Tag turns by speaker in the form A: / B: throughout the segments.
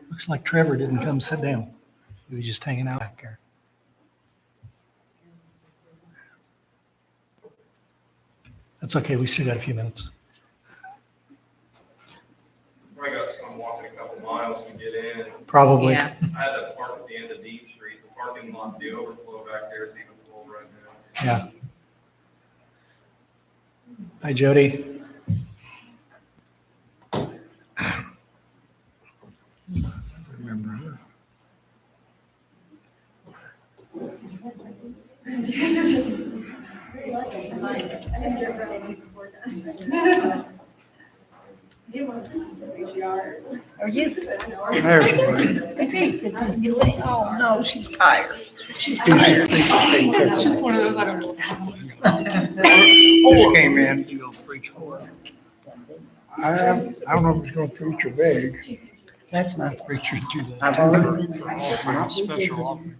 A: Looks like Trevor didn't come sit down. He was just hanging out back there. That's okay. We still got a few minutes.
B: I got some walking a couple miles to get in.
A: Probably.
C: Yeah.
B: I had to park at the end of Deep Street. The parking lot, the overflow back there is even full right now.
A: Yeah. Hi, Jody.
D: Remember her.
C: Are you?
D: There's one.
C: Oh, no, she's tired. She's
D: Just
C: tired. It's just one of those, I don't know.
D: Just came in. I don't know if he's gonna preach or beg.
C: That's my.
A: Preachers do that.
C: I've already been.
A: Special offering.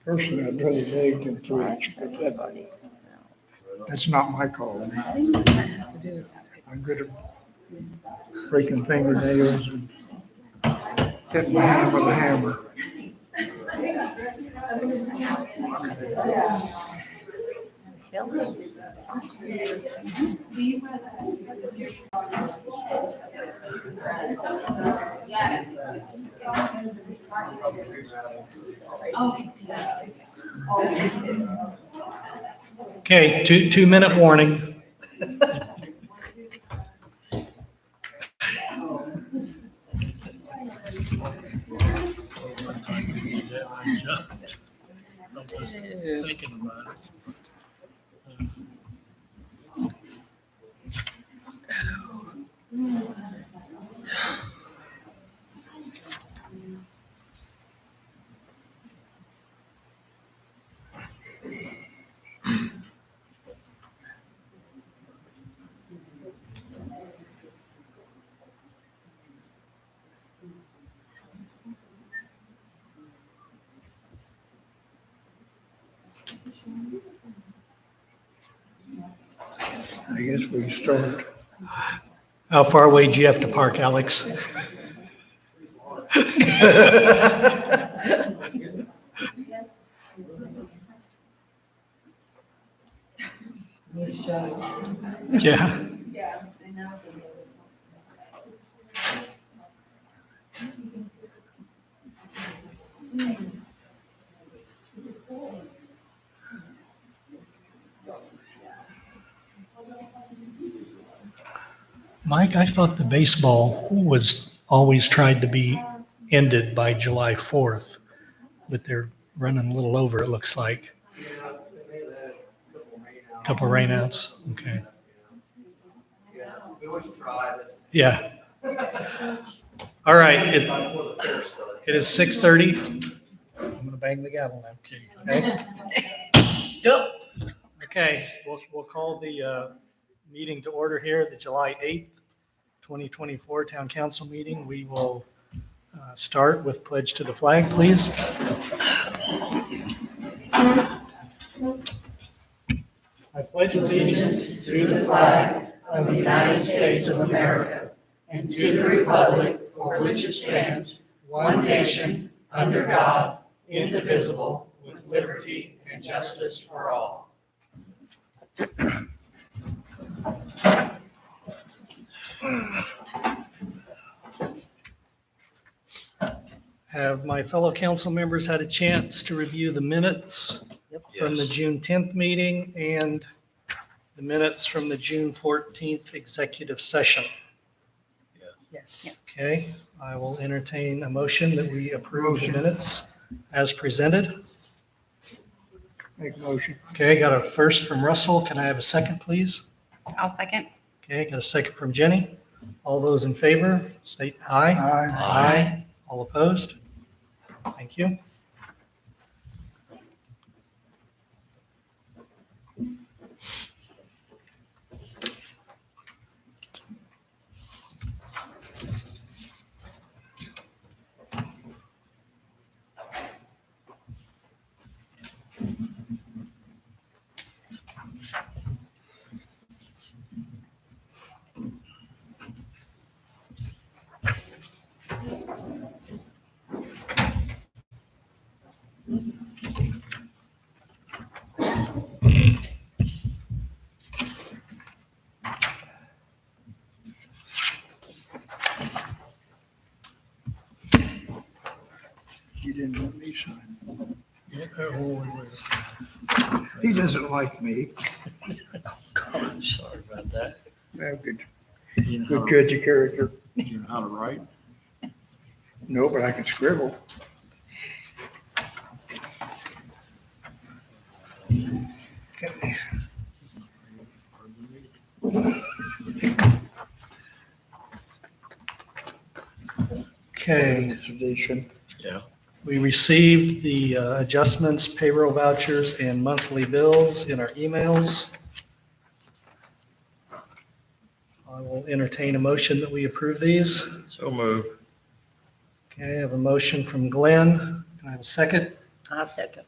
D: Personally, I'd rather beg than preach, but that's not my calling. I'm good at breaking fingernails and hitting my hand with a hammer.
A: Okay, 2 minute warning. Thinking about it.
D: I guess we start.
A: How far away do you have to park, Alex? Yeah. Mike, I thought the baseball was always tried to be ended by July 4th, but they're running a little over, it looks like. Couple rainouts, okay.
B: We always try that.
A: Yeah. All right, it is 6:30. I'm gonna bang the gavel now. Okay? Yep. Okay, we'll call the meeting to order here, the July 8th, 2024 Town Council meeting. We will start with pledge to the flag, please. I pledge allegiance
E: to the flag of the United States of America and to the republic for which it stands, one nation, under God, indivisible, with liberty and justice for all.
A: Have my fellow council members had a chance to review the minutes from the June 10th meeting and the minutes from the June 14th executive session?
C: Yes.
A: Okay, I will entertain a motion that we approve the minutes as presented.
D: Make a motion.
A: Okay, got a first from Russell. Can I have a second, please?
C: I'll second.
A: Okay, got a second from Jenny. All those in favor, state aye.
D: Aye.
A: Aye. All opposed? Thank you.
D: sign.
A: Yeah, oh,
D: He doesn't like me.
A: God, sorry about that.
D: Yeah, good,
A: You know
D: good judge of character.
A: you know how to write?
D: No, but I can scribble. Okay.
A: Okay,
D: Tradition.
A: yeah. We received the adjustments, payroll vouchers, and monthly bills in our emails. I will entertain a motion that we approve these.
B: So move.
A: Okay, I have a motion from Glenn. Can I have a second?
C: I'll second.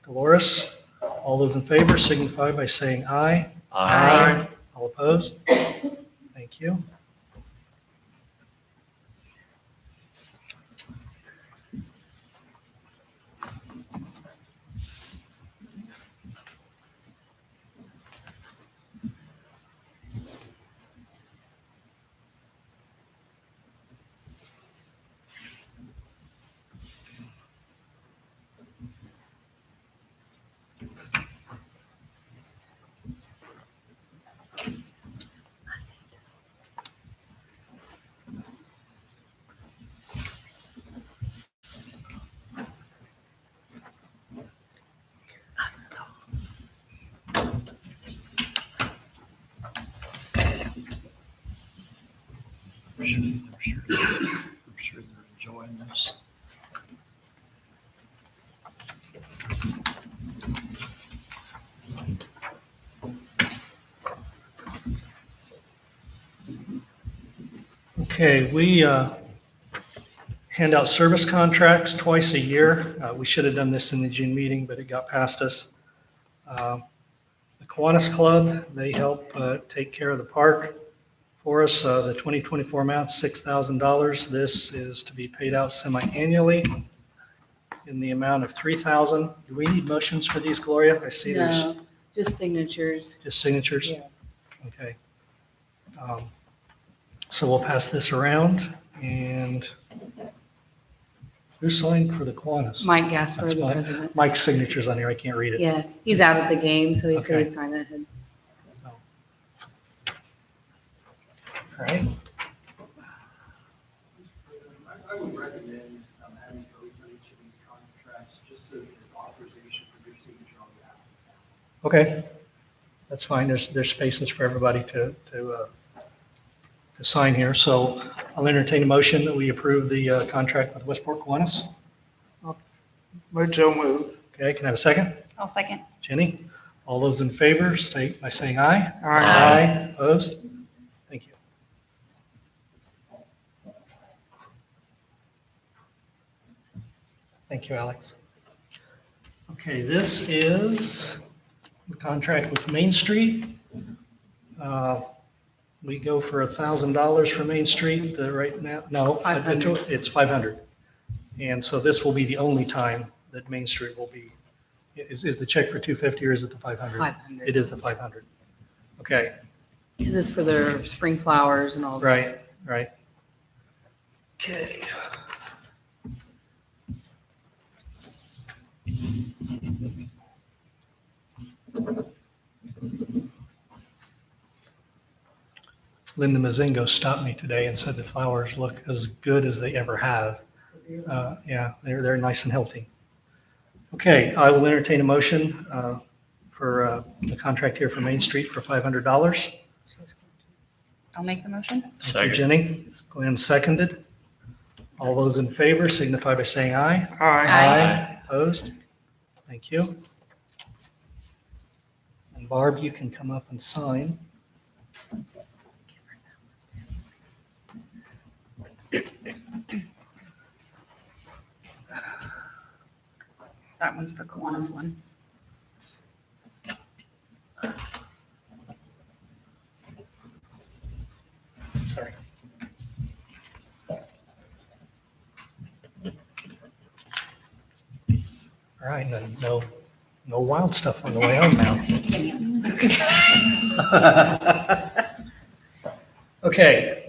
A: Dolores? All those in favor signify by saying aye.
C: Aye.
A: All opposed? Thank you. I'm sure they're enjoying this. Okay, we hand out service contracts twice a year. We should have done this in the June meeting, but it got past us. The Kiwanis Club, they help take care of the park for us. The 2024 amount, $6,000. This is to be paid out semi-annually in the amount of $3,000. Do we need motions for these, Gloria? I see there's
F: No, just signatures.
A: just signatures?
F: Yeah.
A: Okay. So we'll pass this around, and who signed for the Kiwanis?
F: Mike Gasper,
A: That's
F: the
A: fine.
F: president.
A: Mike's signature's on here, I can't read it.
F: Yeah, he's out at the game, so he
A: Okay.
F: said he'd sign it.
A: So. All right,
G: I would recommend having votes on each of these contracts, just so that there's authorization for your signature on behalf.
A: okay, that's fine, there's spaces for everybody to sign here, so I'll entertain a motion that we approve the contract with Westport Kiwanis.
D: But so moved.
A: Okay, can I have a second?
C: I'll second.
A: Jenny, all those in favor, state by saying aye.
D: Aye.
A: Opposed? Thank you. Thank you, Alex. Okay, this is the contract with Main Street. We go for $1,000 for Main Street right now. No,
F: 500.
A: it's 500. And so this will be the only time that Main Street will be, is the check for 250 or is it the 500?
F: 500.
A: It is the 500. Okay,
F: This is for their spring flowers and all that.
A: right, right. Okay. Linda Mazingo stopped me today and said the flowers look as good as they ever have. Yeah, they're nice and healthy. Okay, I will entertain a motion for the contract here for Main Street for $500.
C: I'll make the motion.
A: Thank you, Jenny. Glenn seconded. All those in favor signify by saying aye.
C: Aye.
A: Opposed? Thank you. And Barb, you can come up and sign.
C: That one's the Kiwanis one.
A: Sorry. All right, no wild stuff on the way home now. Okay.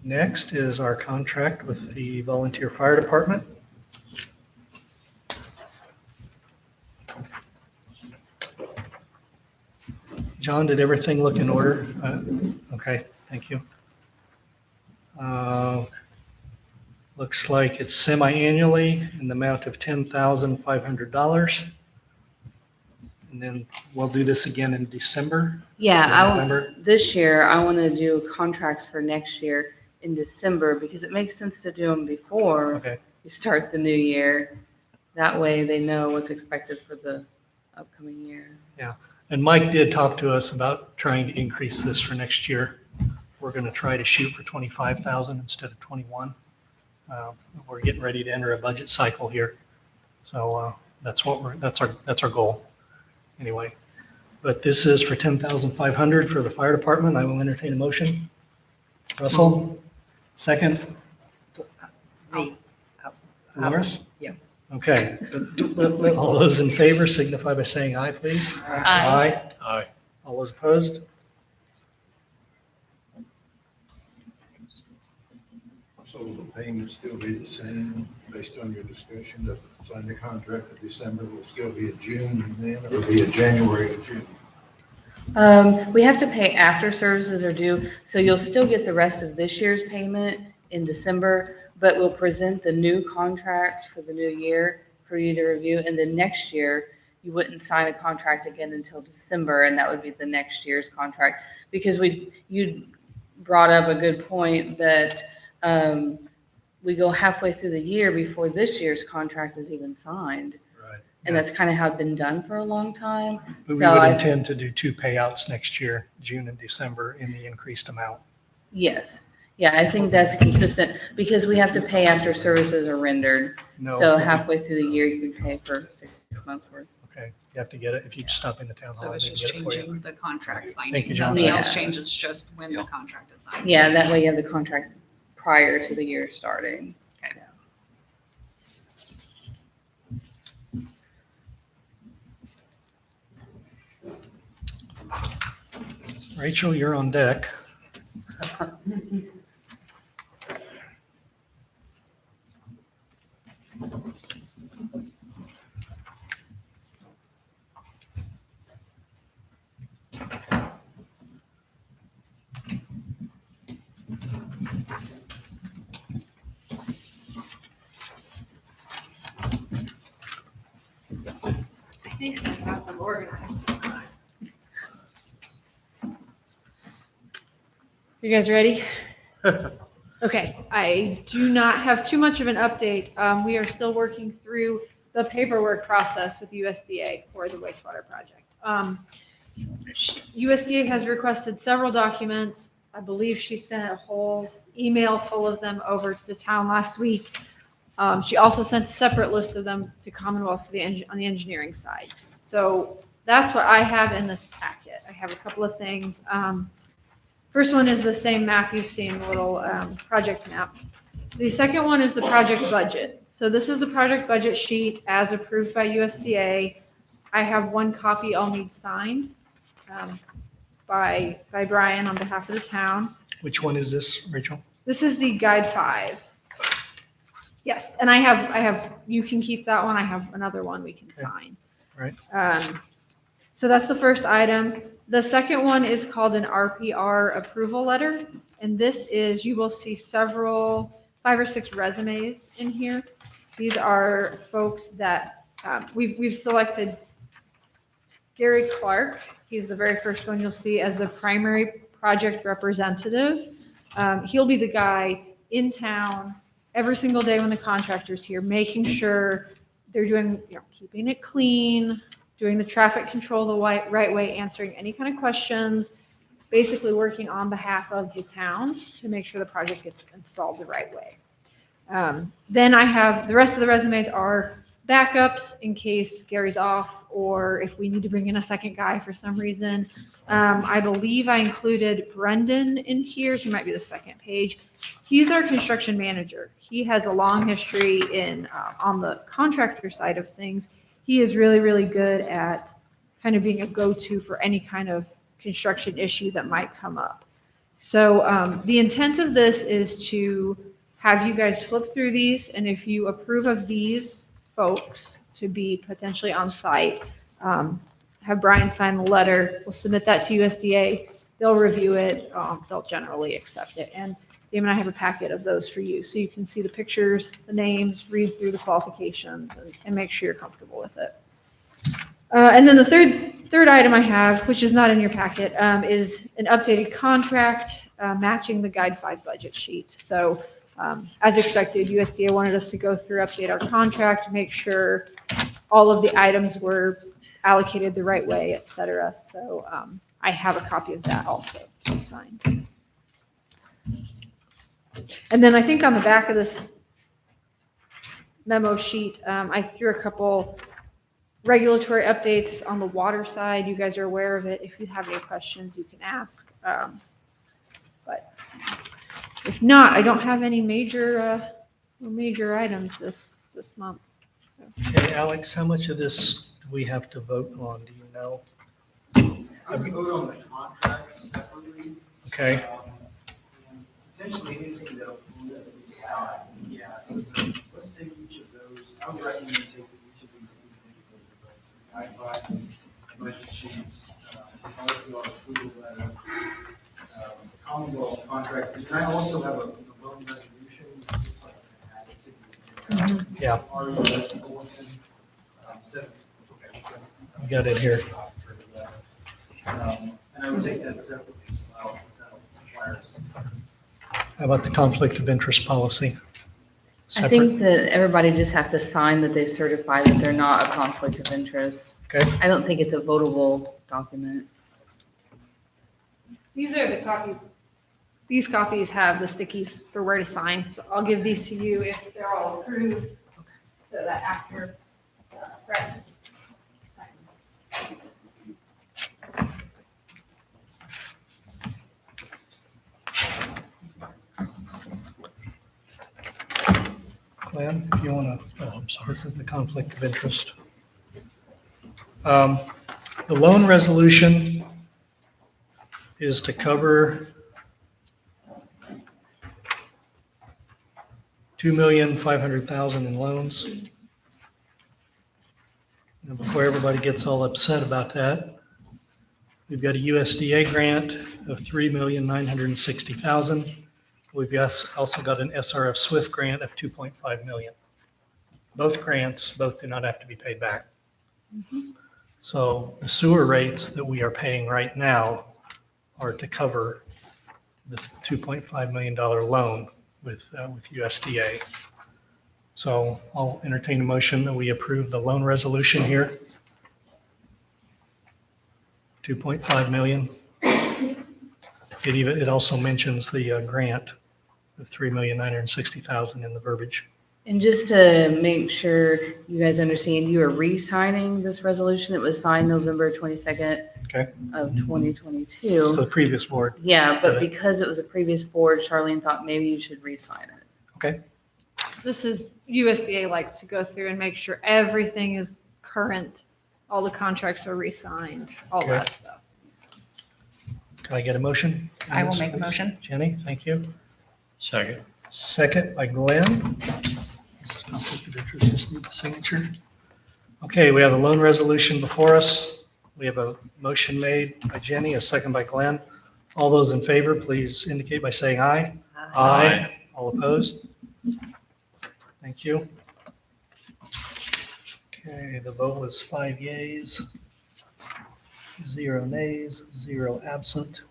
A: Next is our contract with the volunteer fire department. John, did everything look in order? Okay, thank you. Looks like it's semi-annually in the amount of $10,500. And then we'll do this again in December.
F: Yeah,
A: November.
F: this year, I want to do contracts for next year in December because it makes sense to do them before
A: Okay,
F: you start the new year. That way they know what's expected for the upcoming year.
A: and Mike did talk to us about trying to increase this for next year. We're going to try to shoot for 25,000 instead of 21. We're getting ready to enter a budget cycle here. So that's our goal anyway. But this is for 10,500 for the fire department. I will entertain a motion. Russell, second. Loris?
E: Yeah.
A: Okay. All those in favor signify by saying aye, please.
C: Aye.
A: Aye. All those opposed?
H: So will the payment still be the same based on your discussion that sign the contract in December will still be a June and then it will be a January or June?
F: We have to pay after services are due, so you'll still get the rest of this year's payment in December, but we'll present the new contract for the new year for you to review. And then next year, you wouldn't sign a contract again until December, and that would be the next year's contract. Because you brought up a good point that we go halfway through the year before this year's contract is even signed.
A: Right.
F: And that's kind of how it's been done for a long time.
A: But we
F: So
A: would
F: I-
A: intend to do 2 payouts next year, June and December, in the increased amount.
F: Yes. Yeah, I think that's consistent because we have to pay after services are rendered.
A: No.
F: So halfway through the year, you can pay for 6 months worth.
A: Okay, you have to get it, if you stop in the town
C: So
A: hall,
C: it's
A: they
C: just
A: get it for you.
C: changing the contract signing.
A: Thank you, John.
C: Nothing
F: Yeah.
C: else changes, just when the contract is signed.
F: Yeah, that way you have the contract prior to the year starting.
C: Okay.
A: Rachel, you're on deck.
I: I think I have them organized this time. You guys ready? Okay, I do not have too much of an update. We are still working through the paperwork process with USDA for the wastewater project. USDA has requested several documents. I believe she sent a whole email full of them over to the town last week. She also sent a separate list of them to Commonwealth on the engineering side. So that's what I have in this packet. I have a couple of things. First one is the same map you've seen, the little project map. The second one is the project budget. So this is the project budget sheet as approved by USDA. I have one copy I'll need signed by Brian on behalf of the town.
A: Which one is this, Rachel?
I: This is the guide 5. Yes, and I have, you can keep that one. I have another one we can
A: Okay.
I: sign.
A: Right.
I: So that's the first item. The second one is called an RPR approval letter. And this is, you will see 5 or 6 resumes in here. These are folks that we've selected Gary Clark. He's the very first one you'll see as the primary project representative. He'll be the guy in town every single day when the contractor's here, making sure they're doing, keeping it clean, doing the traffic control the right way, answering any kind of questions, basically working on behalf of the town to make sure the project gets installed the right way. Then I have, the rest of the resumes are backups in case Gary's off or if we need to bring in a second guy for some reason. I believe I included Brendan in here. He might be the second page. He's our construction manager. He has a long history in on the contractor side of things. He is really, really good at kind of being a go-to for any kind of construction issue that might come up. So the intent of this is to have you guys flip through these, and if you approve of these folks to be potentially on site, have Brian sign the letter, we'll submit that to USDA, they'll review it, they'll generally accept it, and Dave and I have a packet of those for you, so you can see the pictures, the names, read through the qualifications, and make sure you're comfortable with it. And then the third item I have, which is not in your packet, is an updated contract matching the Guide 5 budget sheet. So as expected, USDA wanted us to go through, update our contract, make sure all of the items were allocated the right way, et cetera. So I have a copy of that also to sign. And then I think on the back of this memo sheet, I threw a couple regulatory updates on the water side. You guys are aware of it. If you have any questions, you can ask. But if not, I don't have any major items this month.
A: Okay, Alex, how much of this do we have to vote on? Do you know?
G: I would vote on the contracts separately.
A: Okay,
G: Essentially, anything that we sign, yeah, so let's take each of those, I would recommend taking each of these individually as a vote. So guideline, budget sheets, policy or approval letter, Commonwealth contract, and I also have a loan resolution, just like I had it to the
A: yeah,
G: RES bulletin,
A: I got it here.
G: And I would take that separately as well, since that requires.
A: How about the conflict of interest policy?
F: I
A: Separate?
F: think that everybody just has to sign that they've certified that they're not a conflict of interest.
A: Okay,
F: I don't think it's a votable document.
I: These are the copies. These copies have the stickies for where to sign. So I'll give these to you if they're all approved, so that after Brett.
A: Glenn, if you want to, oh, I'm sorry, this is the conflict of interest. The loan resolution is to cover $2,500,000 in loans. And before everybody gets all upset about that, we've got a USDA grant of $3,960,000. We've also got an SRF SWIFT grant of $2.5 million. Both grants, both do not have to be paid back. So the sewer rates that we are paying right now are to cover the $2.5 million loan with USDA. So I'll entertain a motion that we approve the loan resolution here. $2.5 million. It also mentions the grant of $3,960,000 in the verbiage.
F: And just to make sure you guys understand, you are re-signing this resolution. It was signed November 22nd
A: Okay.
F: of 2022.
A: So the previous board.
F: Yeah, but because it was a previous board, Charlene thought maybe you should re-sign it.
A: Okay.
I: This is, USDA likes to go through and make sure everything is current, all the contracts are re-signed, all
A: Okay.
I: that stuff.
A: Can I get a motion?
C: I will make a motion.
A: Jenny, thank you. Second. Second by Glenn. This is conflict of interest, just need the signature. Okay, we have a loan resolution before us. We have a motion made by Jenny, a second by Glenn. All those in favor, please indicate by saying aye. Aye. All opposed? Thank you. Okay, the vote was 5 yeas, 0 nays, 0 absent.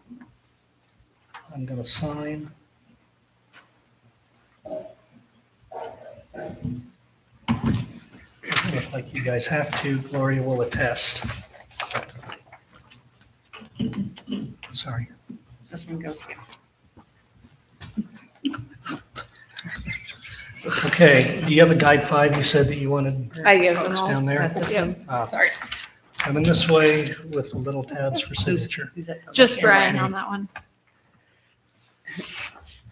A: I'm going to sign. If like you guys have to, Gloria will attest. Sorry.
C: This one goes here.
A: Okay, do you have a guide 5 you said that you wanted
I: I give them all.
A: down
C: Is that
A: there?
C: this
I: Yep.
C: one?
A: Ah,
C: Sorry.
A: Coming this way with the little tabs for signature.
C: Who's that?
I: Just
C: Yeah,
I: Brian
C: Randy.
I: on that one.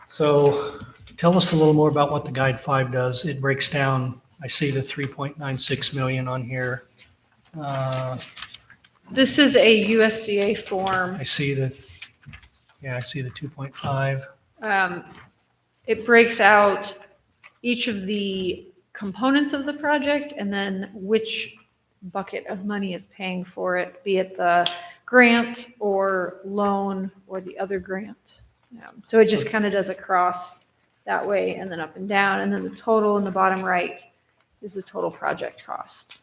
A: So tell us a little more about what the Guide 5 does. It breaks down, I see the 3.96 million on here.
I: This is a USDA form.
A: I see that Yeah, I see the 2.5.
I: It breaks out each of the components of the project and then which bucket of money is paying for it, be it the grant or loan or the other grant. So it just kind of does a cross that way and then up and down. And then the total in the bottom right is the total project cost.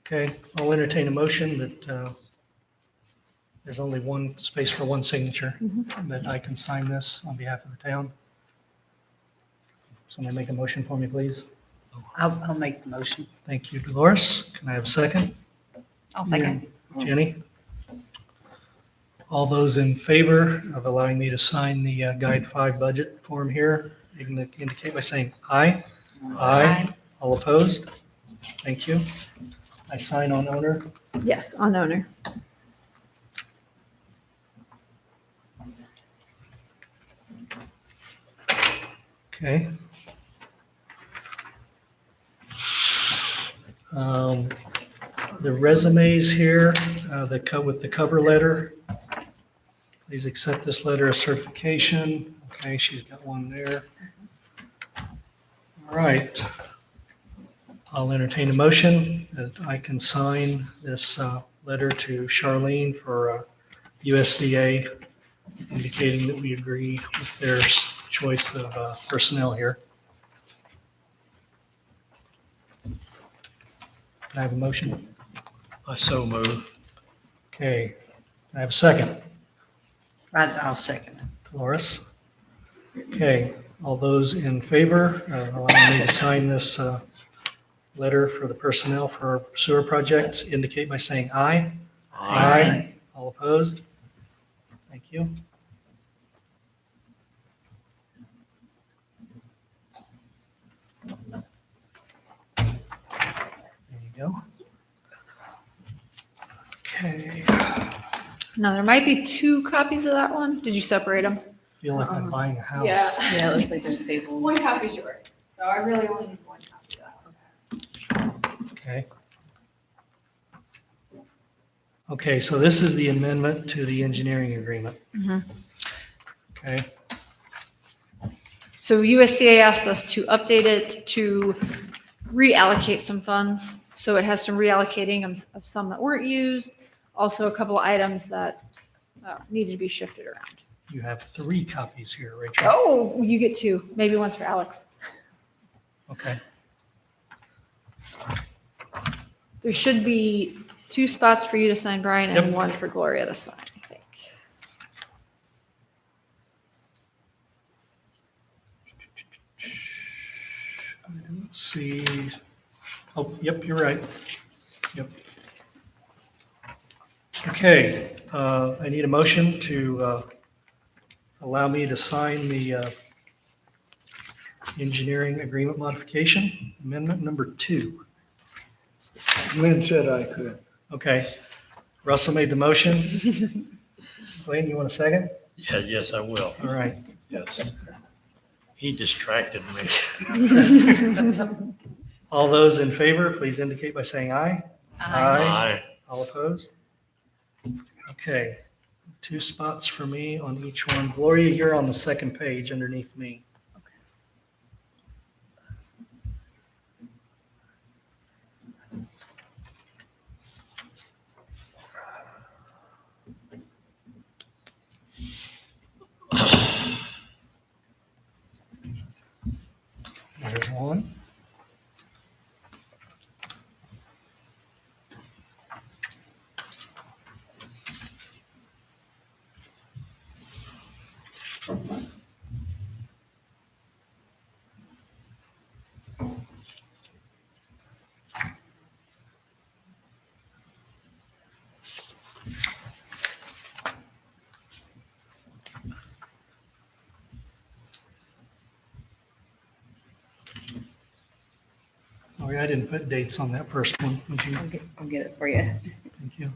A: Okay, I'll entertain a motion that there's only one space for one signature, that I can sign this on behalf of the town. Somebody make a motion for me, please.
C: I'll make the motion.
A: Thank you, Dolores. Can I have a second?
C: I'll second.
A: Jenny? All those in favor of allowing me to sign the Guide 5 budget form here, you can indicate by saying aye. Aye. All opposed? Thank you. I sign on owner.
I: Yes, on owner.
A: Okay. The resumes here, with the cover letter. Please accept this letter of certification. Okay, she's got one there. All right. I'll entertain a motion that I can sign this letter to Charlene for USDA, indicating that we agree with their choice of personnel here. Can I have a motion?
E: I so move.
A: Okay. Can I have a second?
C: I'll second it.
A: Dolores? Okay. All those in favor of allowing me to sign this letter for the personnel for our sewer projects indicate by saying aye. Aye. All opposed? Thank you. There you go. Okay.
I: Now, there might be 2 copies of that one. Did you separate them?
A: Feel like I'm buying a house.
F: Yeah, it looks like they're stable.
I: One copy's yours. So I really only need one copy of that one.
A: Okay. Okay, so this is the amendment to the engineering agreement.
I: Mhm.
A: Okay,
I: So USDA asked us to update it to reallocate some funds. So it has some reallocating of some that weren't used, also a couple of items that needed to be shifted around.
A: you have 3 copies here, Rachel.
I: Oh, you get 2, maybe one for Alex.
A: Okay,
I: There should be 2 spots for you to sign, Brian, and
A: Yep.
I: 1 for Gloria to sign, I think.
A: I don't see, oh, yep, you're right. Yep. Okay, I need a motion to allow me to sign the engineering agreement modification, amendment number 2.
D: Lynn said I could.
A: Okay, Russell made the motion. Wayne, you want a second?
E: Yeah, yes, I will.
A: All right.
E: Yes. He distracted me.
A: All those in favor, please indicate by saying aye.
E: Aye.
A: All opposed? Okay, 2 spots for me on each one. Gloria, you're on the second page underneath me. There's one. Oh, yeah, I didn't put dates on that first one. Would you?
F: I'll get it for you.
A: Thank you.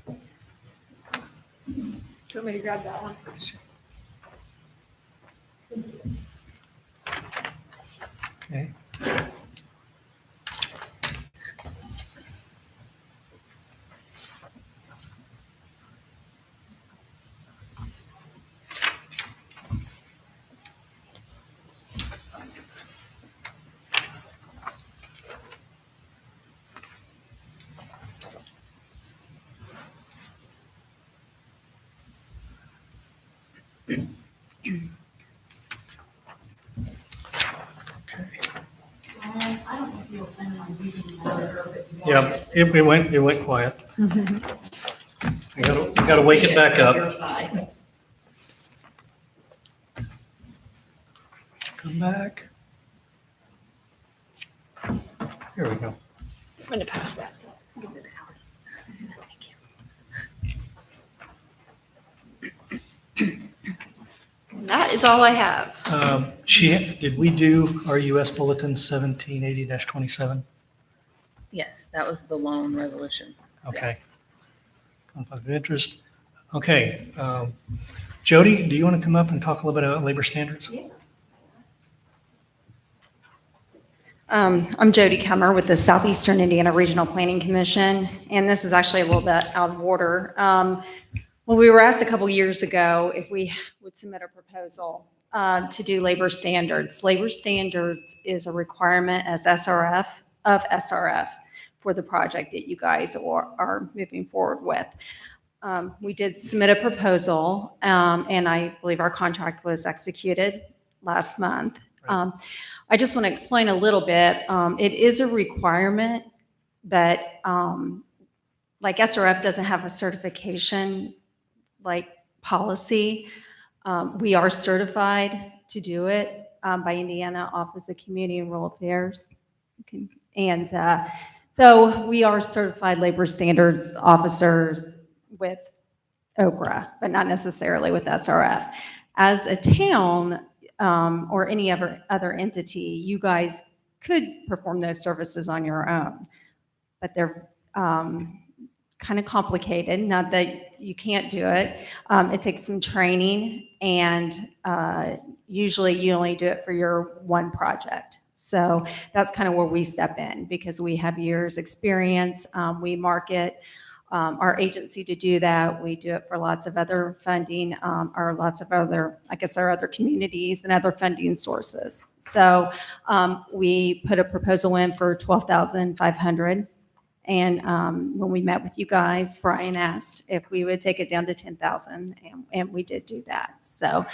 I: Do you want me to grab that one?
A: Okay.
E: I don't know if you're planning on using water, but you
A: Yeah, it went quiet. We gotta wake it back up. Come back. Here we go.
F: I'm going to pass that.
I: That is all I have.
A: Did we do our US Bulletin 1780-27?
F: Yes, that was the loan resolution.
A: Okay. Conflict of interest. Okay. Jody, do you want to come up and talk a little bit about labor standards?
J: I'm Jody Kemmer with the Southeastern Indiana Regional Planning Commission, and this is actually a little bit out of order. Well, we were asked a couple years ago if we would submit a proposal to do labor standards. Labor standards is a requirement as SRF for the project that you guys are moving forward with. We did submit a proposal, and I believe our contract was executed last month. I just want to explain a little bit. It is a requirement, but like SRF doesn't have a certification like policy. We are certified to do it by Indiana Office of Community and Rural Affairs. And so we are certified labor standards officers with OCRA, but not necessarily with SRF. As a town, or any other entity, you guys could perform those services on your own, but they're kind of complicated. Not that you can't do it. It takes some training, and usually you only do it for your one project. So that's kind of where we step in, because we have years experience. We market our agency to do that. We do it for lots of other funding, or lots of other, I guess, our other communities and other funding sources. So we put a proposal in for $12,500. And when we met with you guys, Brian asked if we would take it down to $10,000, and we did do that. So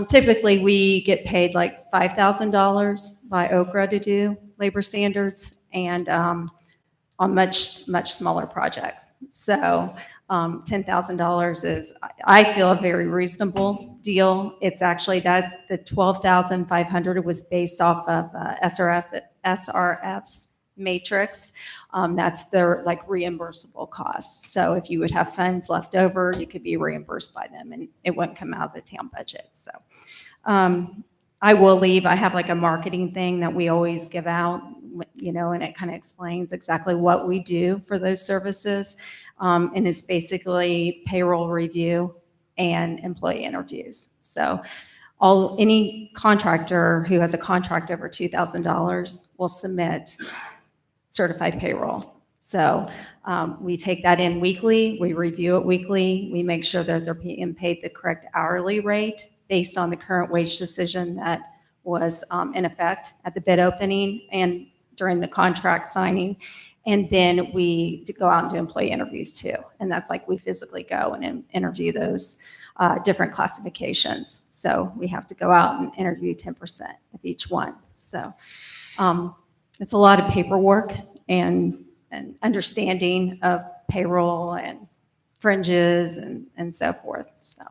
J: typically we get paid like $5,000 by OCRA to do labor standards, and on much smaller projects. So $10,000 is, I feel, a very reasonable deal. It's actually that the $12,500 was based off of SRF's matrix. That's their like reimbursable costs. So if you would have funds left over, you could be reimbursed by them, and it wouldn't come out of the town budget. So I will leave. I have like a marketing thing that we always give out, you know, and it kind of explains exactly what we do for those services. And it's basically payroll review and employee interviews. So any contractor who has a contract over $2,000 will submit certified payroll. So we take that in weekly, we review it weekly, we make sure that they're being paid the correct hourly rate based on the current wage decision that was in effect at the bid opening and during the contract signing. And then we go out and do employee interviews too. And that's like we physically go and interview those different classifications. So we have to go out and interview 10% of each one. So it's a lot of paperwork and understanding of payroll and fringes and so forth. So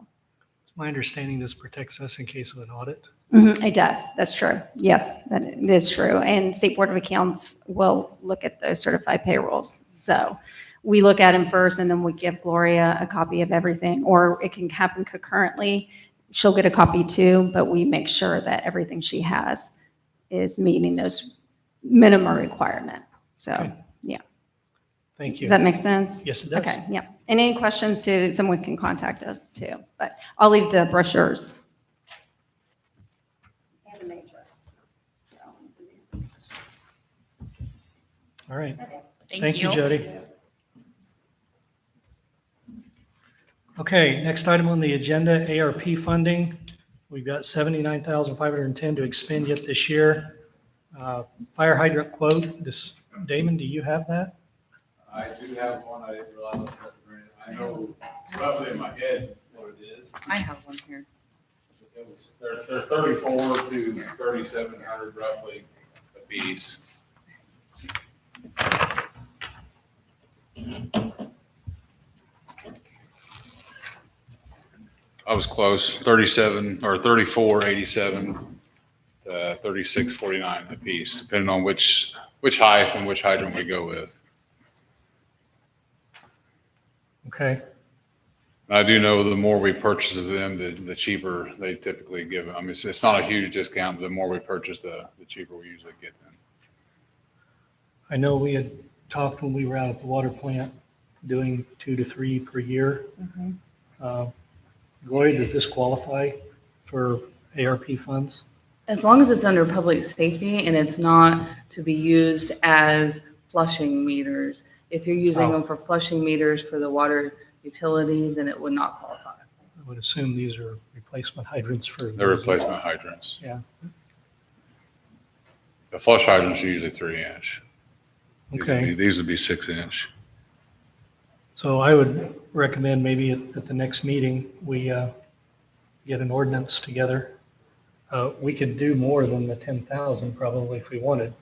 A: It's my understanding this protects us in case of an audit.
J: it does. That's true. Yes, that is true. And State Board of Accounts will look at those certified payrolls. So we look at them first, and then we give Gloria a copy of everything, or it can happen concurrently. She'll get a copy too, but we make sure that everything she has is meeting those minimum requirements. So,
A: Okay.
J: yeah.
A: Thank you.
J: Does that make sense?
A: Yes, it does.
J: Okay, yeah. And any questions too, someone can contact us too, but I'll leave the brochures. And the matrix. So,
A: All right.
F: Thank
A: Thank you,
F: you.
A: Jody. Okay, next item on the agenda, ARP funding. We've got $79,510 to expend yet this year. Fire hydrant quote, Damon, do you have that?
K: I do have one, I didn't realize I was supposed to bring it. I know roughly in my head what it is.
F: I have one here.
K: They're 34 to 3,700 roughly a piece. I was close, 37 or 34.87 to 36.49 a piece, depending on which height and which hydrant we go with.
A: Okay,
K: I do know the more we purchase of them, the cheaper they typically give. I mean, it's not a huge discount, but the more we purchase, the cheaper we usually get them.
A: I know we had talked when we were out at the water plant, doing 2 to 3 per year. Gloria, does this qualify for ARP funds?
F: As long as it's under public safety and it's not to be used as flushing meters. If you're using them for flushing meters for the water utility, then it would not qualify.
A: I would assume these are replacement hydrants for.
K: They're replacement hydrants.
A: Yeah,
K: The flush hydrants are usually 3-inch.
A: okay.
K: These would be 6-inch.
A: So I would recommend maybe at the next meeting, we get an ordinance together. We could do more than the 10,000 probably if we wanted.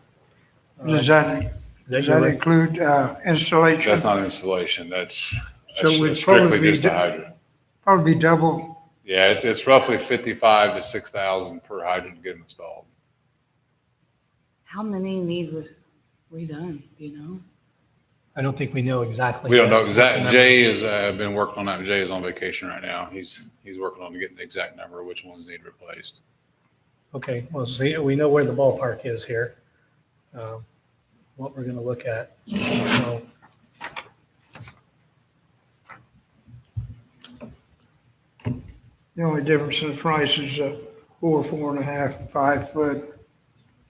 D: Does that include installation?
K: That's not installation. That's
D: So it would
K: strictly
D: probably be
K: just a hydrant.
D: Probably double.
K: Yeah, it's roughly 55 to 6,000 per hydrant to get them installed.
F: How many need redone, do you know?
A: I don't think we know exactly.
K: We don't know
A: yet.
K: exact. Jay has been working on that. Jay is on vacation right now. He's working on getting the exact number of which ones need replaced.
A: Okay, well, see, we know where the ballpark is here, what we're going to look at. So,
D: The only difference in the price is 4, 4.5, 5 foot.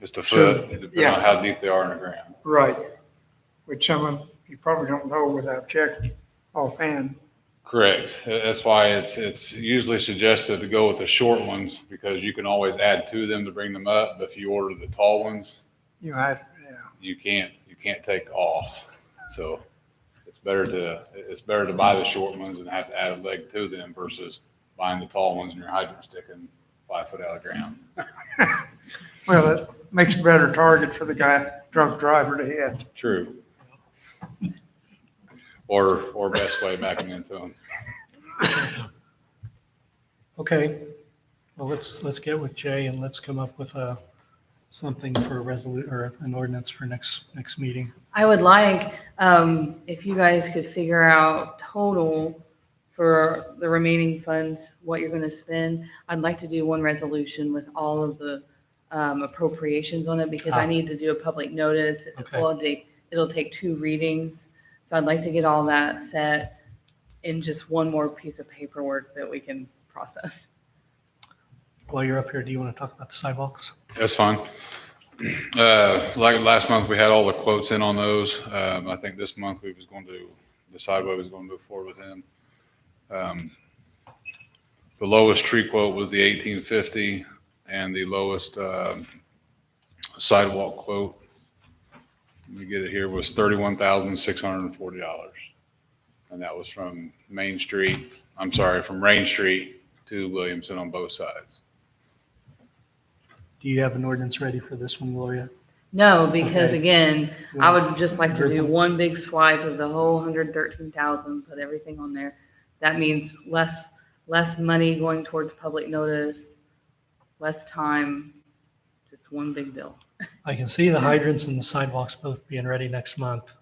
K: Just a
D: Sure.
K: foot, depending
D: Yeah.
K: on how deep they are in the ground.
D: Right. Which some of them you probably don't know without checking offhand.
K: Correct. That's why it's usually suggested to go with the short ones because you can always add to them to bring them up. But if you order the tall ones,
D: You have, yeah.
K: you can't take off. So it's better to buy the short ones and have to add a leg to them versus buying the tall ones and your hydrant sticking 5 foot out of the ground.
D: Well, it makes a better target for the drunk driver to hit.
K: True. Or best way backing into them.
A: okay, well, let's get with Jay and let's come up with something for a resolution or an ordinance for next meeting.
F: I would like, if you guys could figure out total for the remaining funds, what you're gonna spend. I'd like to do one resolution with all of the appropriations on it because I need to do a public notice.
A: Okay.
F: It'll take 2 readings. So I'd like to get all that set in just one more piece of paperwork that we can process.
A: While you're up here, do you want to talk about the sidewalks?
K: That's fine. Like last month, we had all the quotes in on those. I think this month we was going to decide what we was going to move forward with them. The lowest tree quote was the 1850 and the lowest sidewalk quote, let me get it here, was $31,640. And that was from Rain Street to Williamson on both sides.
A: Do you have an ordinance ready for this one, Gloria?
F: No, because
A: Okay.
F: again, I would just like to do one big swipe of the whole 113,000, put everything on there. That means less money going towards public notice, less time, just one big deal.
A: I can see the hydrants and the sidewalks both being ready next month.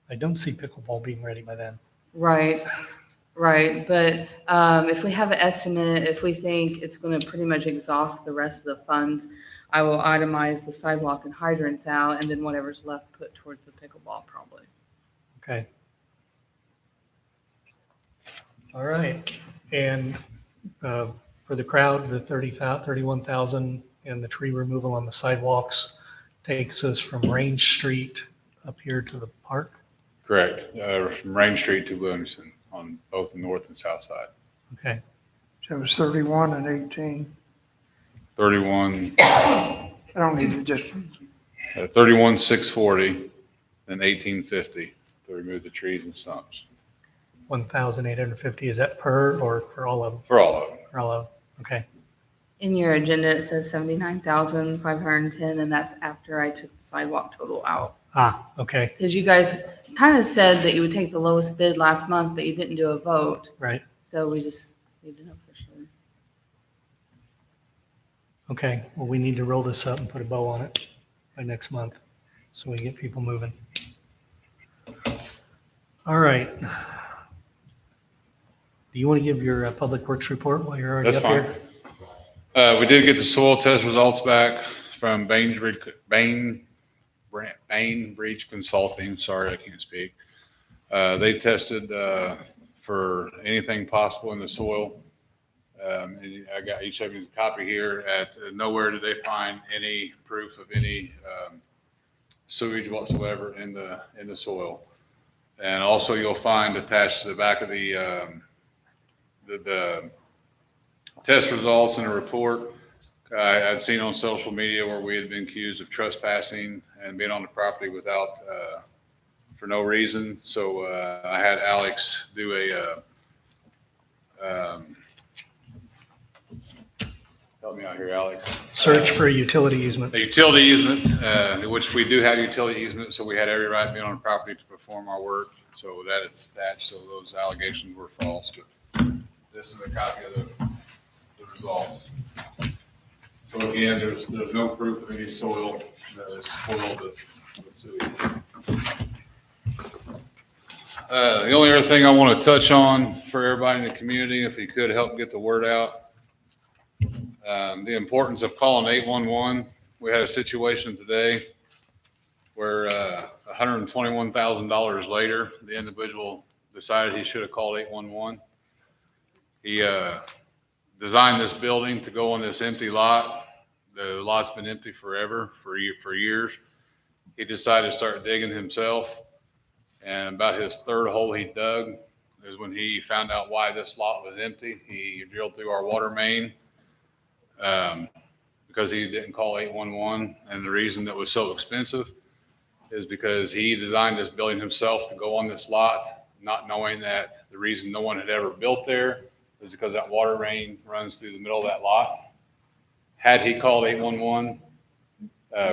A: I don't see pickleball being ready by then.
F: Right, right. But if we have an estimate, if we think it's going to pretty much exhaust the rest of the funds, I will itemize the sidewalk and hydrants out, and then whatever's left put towards the pickleball probably.
A: Okay. All right. And for the crowd, the 31,000 and the tree removal on the sidewalks takes us from Range Street up here to the park.
K: Correct. From Rain Street to Williamson on both the north and south side.
A: Okay.
D: So it was 31 and 18.
K: 31,
D: I don't need to just,
K: 31,640, then 1850 to remove the trees and stumps
A: 1,850. Is that per or for all of them?
K: for all of them.
A: For all of them. Okay.
F: In your agenda, it says 79,510, and that's after I took the sidewalk total out.
A: Ah, okay,
F: Because you guys kind of said that you would take the lowest bid last month, but you didn't do a vote.
A: right.
F: So we just need to know for sure.
A: Okay, well, we need to roll this up and put a bow on it by next month, so we get people moving. All right. Do you want to give your Public Works report while you're already
K: That's
A: up
K: fine.
A: here?
K: We did get the soil test results back from Bainbridge Consulting. Sorry, I can't speak. They tested for anything possible in the soil. And I got each of you a copy here. At nowhere did they find any proof of any sewage whatsoever in the soil. And also, you'll find attached to the back of the test results in a report I'd seen on social media where we had been accused of trespassing and being on the property without, for no reason. So I had Alex do help me out here, Alex.
A: Search for a utility easement.
K: A utility easement, which we do have utility easement, so we had every right to be on the property to perform our work. So that is attached, so those allegations were false. This is a copy of the results. So again, there's no proof of any soil that has spoiled the sewage. The only other thing I want to touch on for everybody in the community, if you could help get the word out, the importance of calling 811. We had a situation today where $121,000 later, the individual decided he should have called 811. He designed this building to go on this empty lot. The lot's been empty forever, for years. He decided to start digging himself. And about his third hole he dug is when he found out why this lot was empty. He drilled through our water main because he didn't call 811. And the reason that was so expensive is because he designed this building himself to go on this lot, not knowing that the reason no one had ever built there is because that water main runs through the middle of that lot. Had he called 811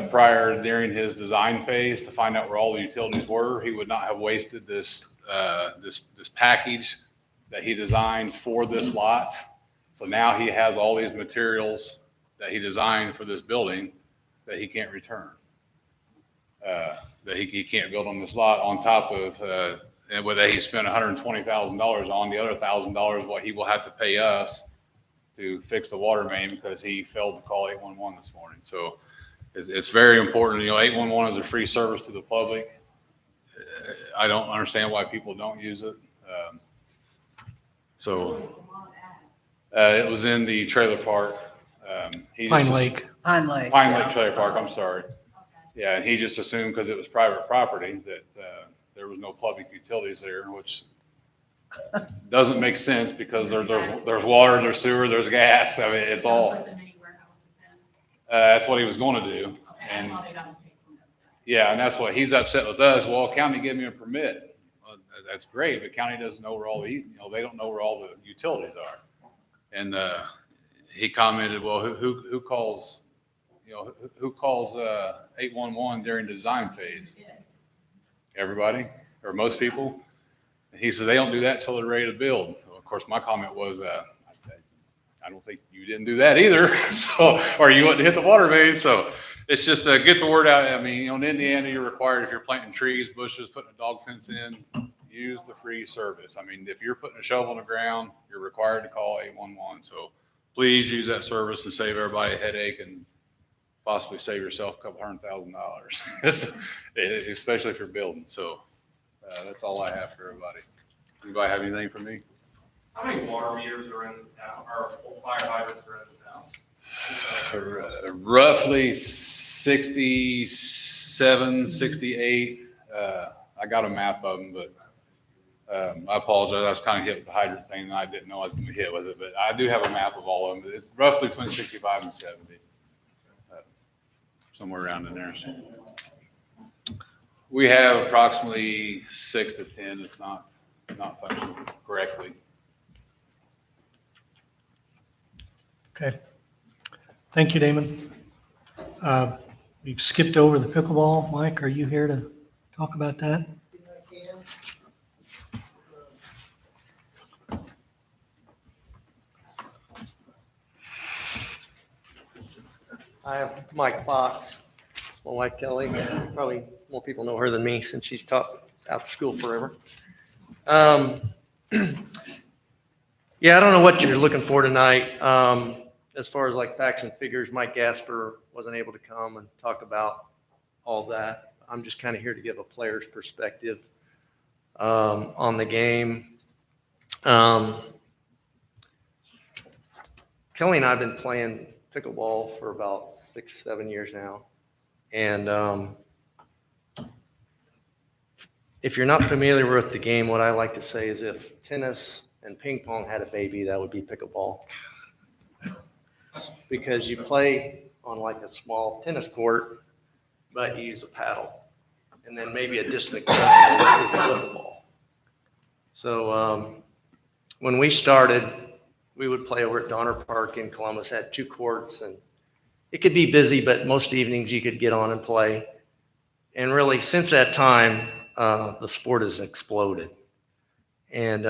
K: prior during his design phase to find out where all the utilities were, he would not have wasted this package that he designed for this lot. So now he has all these materials that he designed for this building that he can't return, that he can't build on this lot, on top of and whether he spent $120,000 on the other $1,000, what he will have to pay us to fix the water main because he failed to call 811 this morning. So it's very important. 811 is a free service to the public. I don't understand why people don't use it. It was in the trailer park.
A: Pine Lake.
C: Pine Lake.
K: Pine Lake Trailer Park, I'm sorry. Yeah, and he just assumed because it was private property that there was no public utilities there, which doesn't make sense because there's water, there's sewer, there's gas. I mean, it's all. That's what he was going to do. And yeah, and that's what he's upset with us. Well, county gave me a permit. Well, that's great, but county doesn't know where all the, they don't know where all the utilities are. And he commented, well, who calls, who calls 811 during the design phase? Everybody or most people. And he says they don't do that till they're ready to build. Well, of course, my comment was, I don't think you didn't do that either. So, or you wouldn't hit the water main. So it's just get the word out. I mean, in Indiana, you're required, if you're planting trees, bushes, putting a dog fence in, use the free service. I mean, if you're putting a shovel in the ground, you're required to call 811. So please use that service and save everybody a headache and possibly save yourself a couple $100,000, especially if you're building. So that's all I have for everybody. Anybody have anything for me?
B: How many water meters are in the town, or fire hydrants are in the town?
K: Roughly 67, 68. I got a map of them, but I apologize. I was kind of hit with the hydrant thing, and I didn't know I was going to be hit with it. But I do have a map of all of them. It's roughly between 65 and 70, somewhere around in there. We have approximately 6 to 10. It's not functioning correctly.
A: Okay. Thank you, Damon. We've skipped over the pickleball. Mike, are you here to talk about that?
L: I have Mike Fox, well, like Kelly. Probably more people know her than me since she's taught out of school forever. Yeah, I don't know what you're looking for tonight. As far as like facts and figures, Mike Gasper wasn't able to come and talk about all that. I'm just kind of here to give a player's perspective on the game. Kelly and I have been playing pickleball for about 6-7 years now. And if you're not familiar with the game, what I like to say is if tennis and ping pong had a baby, that would be pickleball. Because you play on like a small tennis court, but you use a paddle. And then maybe a distant cousin with a flip ball. So when we started, we would play over at Donner Park in Columbus, had 2 courts, and it could be busy, but most evenings you could get on and play. And really, since that time, the sport has exploded. And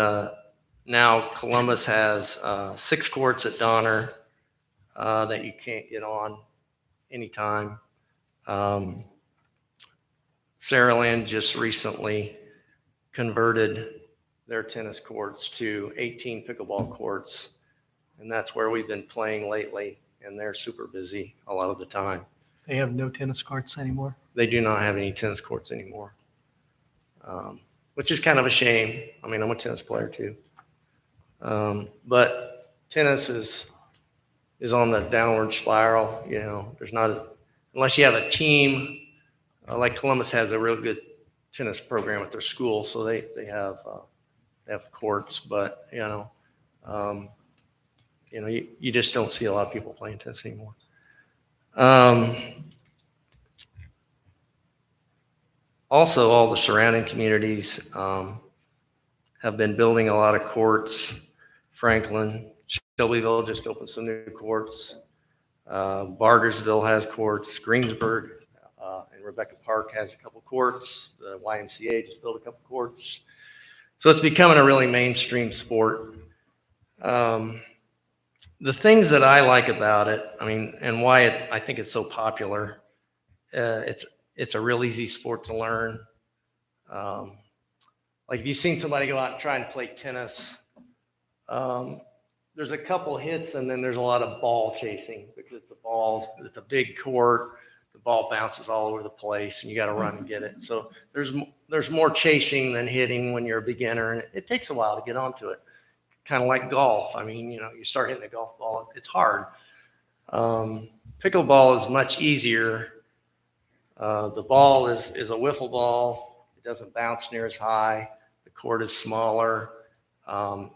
L: now Columbus has 6 courts at Donner that you can't get on anytime. Saraland just recently converted their tennis courts to 18 pickleball courts, and that's where we've been playing lately, and they're super busy a lot of the time.
A: They have no tennis courts anymore?
L: They do not have any tennis courts anymore, which is kind of a shame. I mean, I'm a tennis player too. But tennis is on the downward spiral. You know, there's not, unless you have a team, like Columbus has a real good tennis program at their school, so they have courts, but you just don't see a lot of people playing tennis anymore. Also, all the surrounding communities have been building a lot of courts. Franklin, Shelbyville just opened some new courts. Bargersville has courts. Greensburg and Rebecca Park has a couple courts. The YMCA just built a couple courts. So it's becoming a really mainstream sport. The things that I like about it, I mean, and why I think it's so popular, it's a real easy sport to learn. Like if you've seen somebody go out and try and play tennis, there's a couple hits and then there's a lot of ball chasing because it's a big court, the ball bounces all over the place and you got to run and get it. So there's more chasing than hitting when you're a beginner, and it takes a while to get onto it. Kind of like golf. I mean, you start hitting a golf ball, it's hard. Pickleball is much easier. The ball is a wiffle ball. It doesn't bounce near as high. The court is smaller.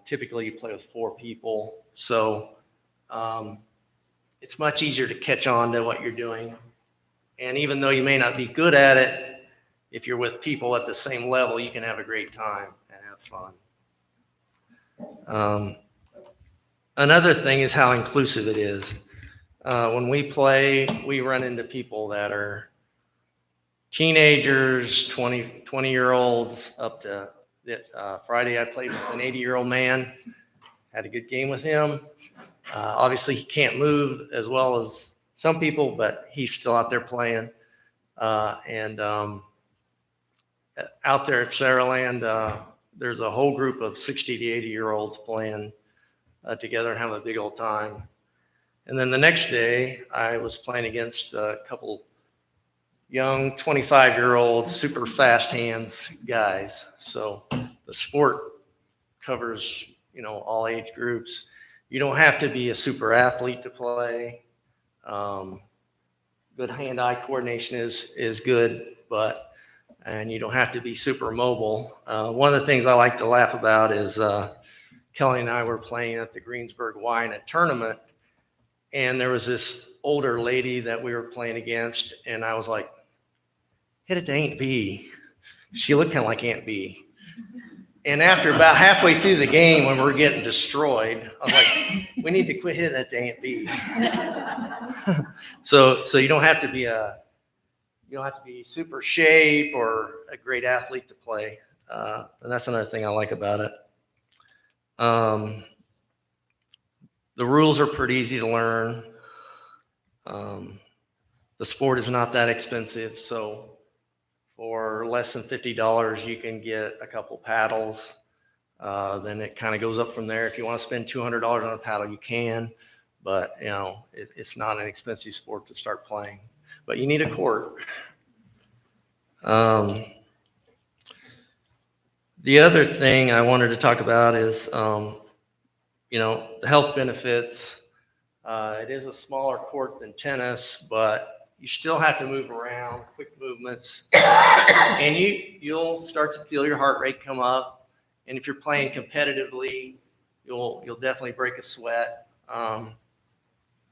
L: Typically you play with 4 people. So it's much easier to catch on to what you're doing. And even though you may not be good at it, if you're with people at the same level, you can have a great time and have fun. Another thing is how inclusive it is. When we play, we run into people that are teenagers, 20-year-olds, up to Friday I played with an 80-year-old man, had a good game with him. Obviously he can't move as well as some people, but he's still out there playing. And out there at Saraland, there's a whole group of 60 to 80-year-olds playing together and having a big old time. And then the next day, I was playing against a couple young 25-year-old super fast hands guys. So the sport covers, all age groups. You don't have to be a super athlete to play. Good hand-eye coordination is good, and you don't have to be super mobile. One of the things I like to laugh about is Kelly and I were playing at the Greensburg Y in a tournament, and there was this older lady that we were playing against, and I was like, hit it to Aunt B. She looked kind of like Aunt B. And after about halfway through the game, when we're getting destroyed, I was like, we need to quit hitting that dang bee. So you don't have to be super shape or a great athlete to play. And that's another thing I like about it. The rules are pretty easy to learn. The sport is not that expensive, so for less than $50, you can get a couple paddles. Then it kind of goes up from there. If you want to spend $200 on a paddle, you can, but you know, it's not an expensive sport to start playing. But you need a court. The other thing I wanted to talk about is, you know, the health benefits. It is a smaller court than tennis, but you still have to move around, quick movements, and you'll start to feel your heart rate come up. And if you're playing competitively, you'll definitely break a sweat. I'll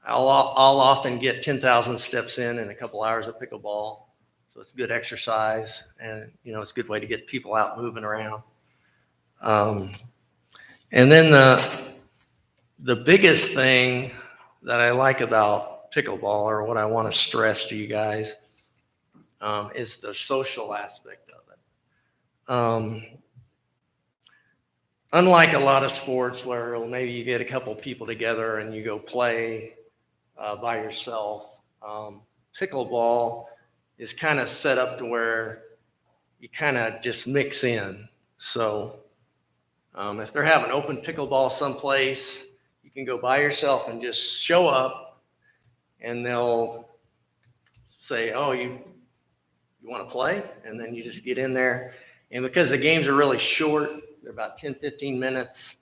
L: often get 10,000 steps in a couple hours of pickleball, so it's good exercise, and you know, it's a good way to get people out moving around. And then the biggest thing that I like about pickleball, or what I want to stress to you guys, is the social aspect of it. Unlike a lot of sports where maybe you get a couple people together and you go play by yourself, pickleball is kind of set up to where you kind of just mix in. So if they're having open pickleball someplace, you can go by yourself and just show up, and they'll say, oh, you want to play? And then you just get in there. And because the games are really short, they're about 10, 15 minutes.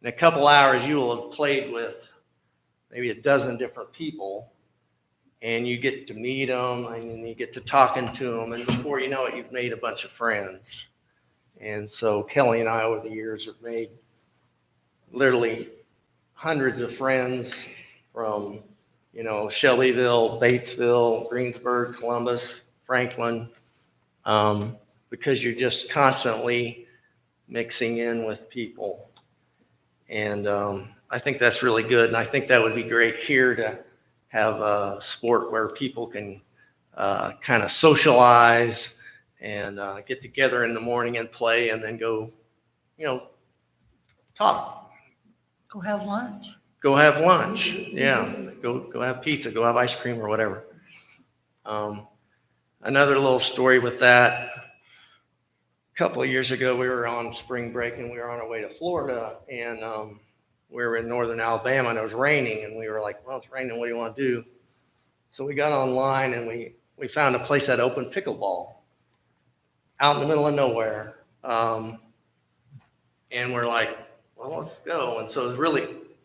L: In a couple hours, you will have played with maybe a dozen different people, and you get to meet them, and you get to talking to them, and before you know it, you've made a bunch of friends. And so Kelly and I, over the years, have made literally hundreds of friends from, you know, Shelbyville, Batesville, Greensburg, Columbus, Franklin, because you're just constantly mixing in with people. And I think that's really good. And I think that would be great here to have a sport where people can kind of socialize and get together in the morning and play, and then go, you know, talk.
C: Go have lunch.
L: Go have lunch. Yeah. Go have pizza, go have ice cream or whatever. Another little story with that. A couple of years ago, we were on spring break and we were on our way to Florida, and we were in northern Alabama and it was raining, and we were like, well, it's raining, what do you want to do? So we got online and we found a place that opened pickleball out in the middle of nowhere. And we're like, well, let's go. And so it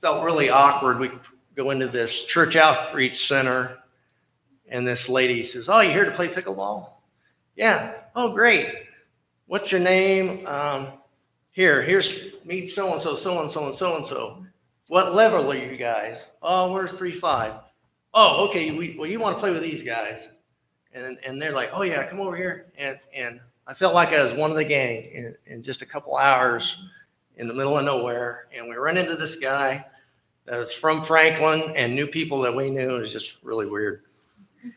L: felt really awkward. We go into this church outreach center, and this lady says, oh, you here to play pickleball? Yeah. Oh, great. What's your name? Here's meet so-and-so, so-and-so, and so-and-so. What level are you guys? Oh, we're 3-5. Oh, okay. Well, you want to play with these guys. And they're like, oh yeah, come over here. And I felt like I was one of the gang in just a couple hours in the middle of nowhere. And we run into this guy that was from Franklin and knew people that we knew. It was just really weird.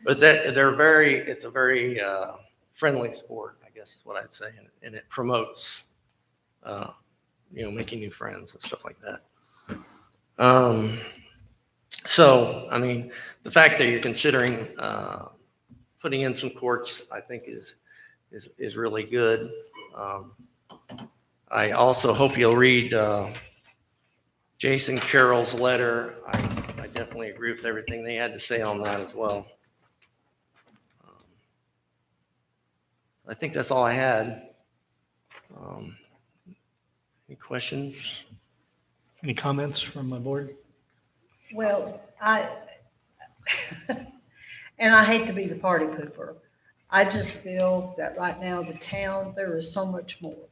L: But it's a very friendly sport, I guess is what I'd say. And it promotes, making new friends and stuff like that. So, I mean, the fact that you're considering putting in some courts, I think is really good. I also hope you'll read Jason Carroll's letter. I definitely agree with everything they had to say on that as well. I think that's all I had. Any questions?
A: Any comments from my board?
C: Well, and I hate to be the party pooper. I just feel that right now, the town, there is so much more.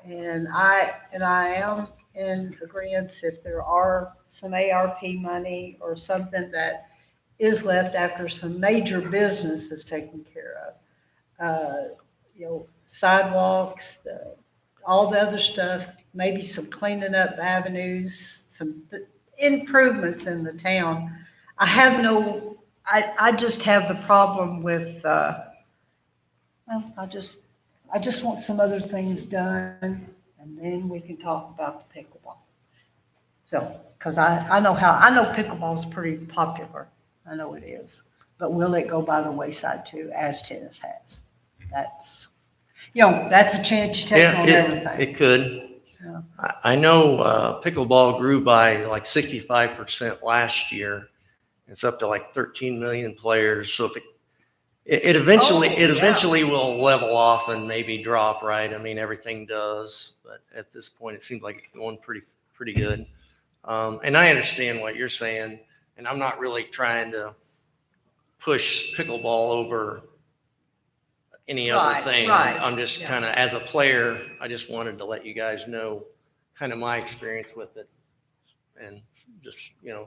C: And I am in agreement if there are some ARP money or something that is left after some major business is taken care of. Sidewalks, the all the other stuff, maybe some cleaning up avenues, some improvements in the town. I just have the problem with, well, I just want some other things done, and then we can talk about the pickleball. So, because I know pickleball's pretty popular. I know it is. But will it go by the wayside too, as tennis has? That's, that's a chance you take on everything.
L: It could.
C: Yeah.
L: I know pickleball grew by like 65% last year. It's up to like 13 million players. So if it eventually will level off and maybe drop, right? I mean, everything does, but at this point, it seems like it's going pretty good. And I understand what you're saying, and I'm not really trying to push pickleball over any other thing.
C: Right.
L: I'm just kind of, as a player, I just wanted to let you guys know kind of my experience with it, and just,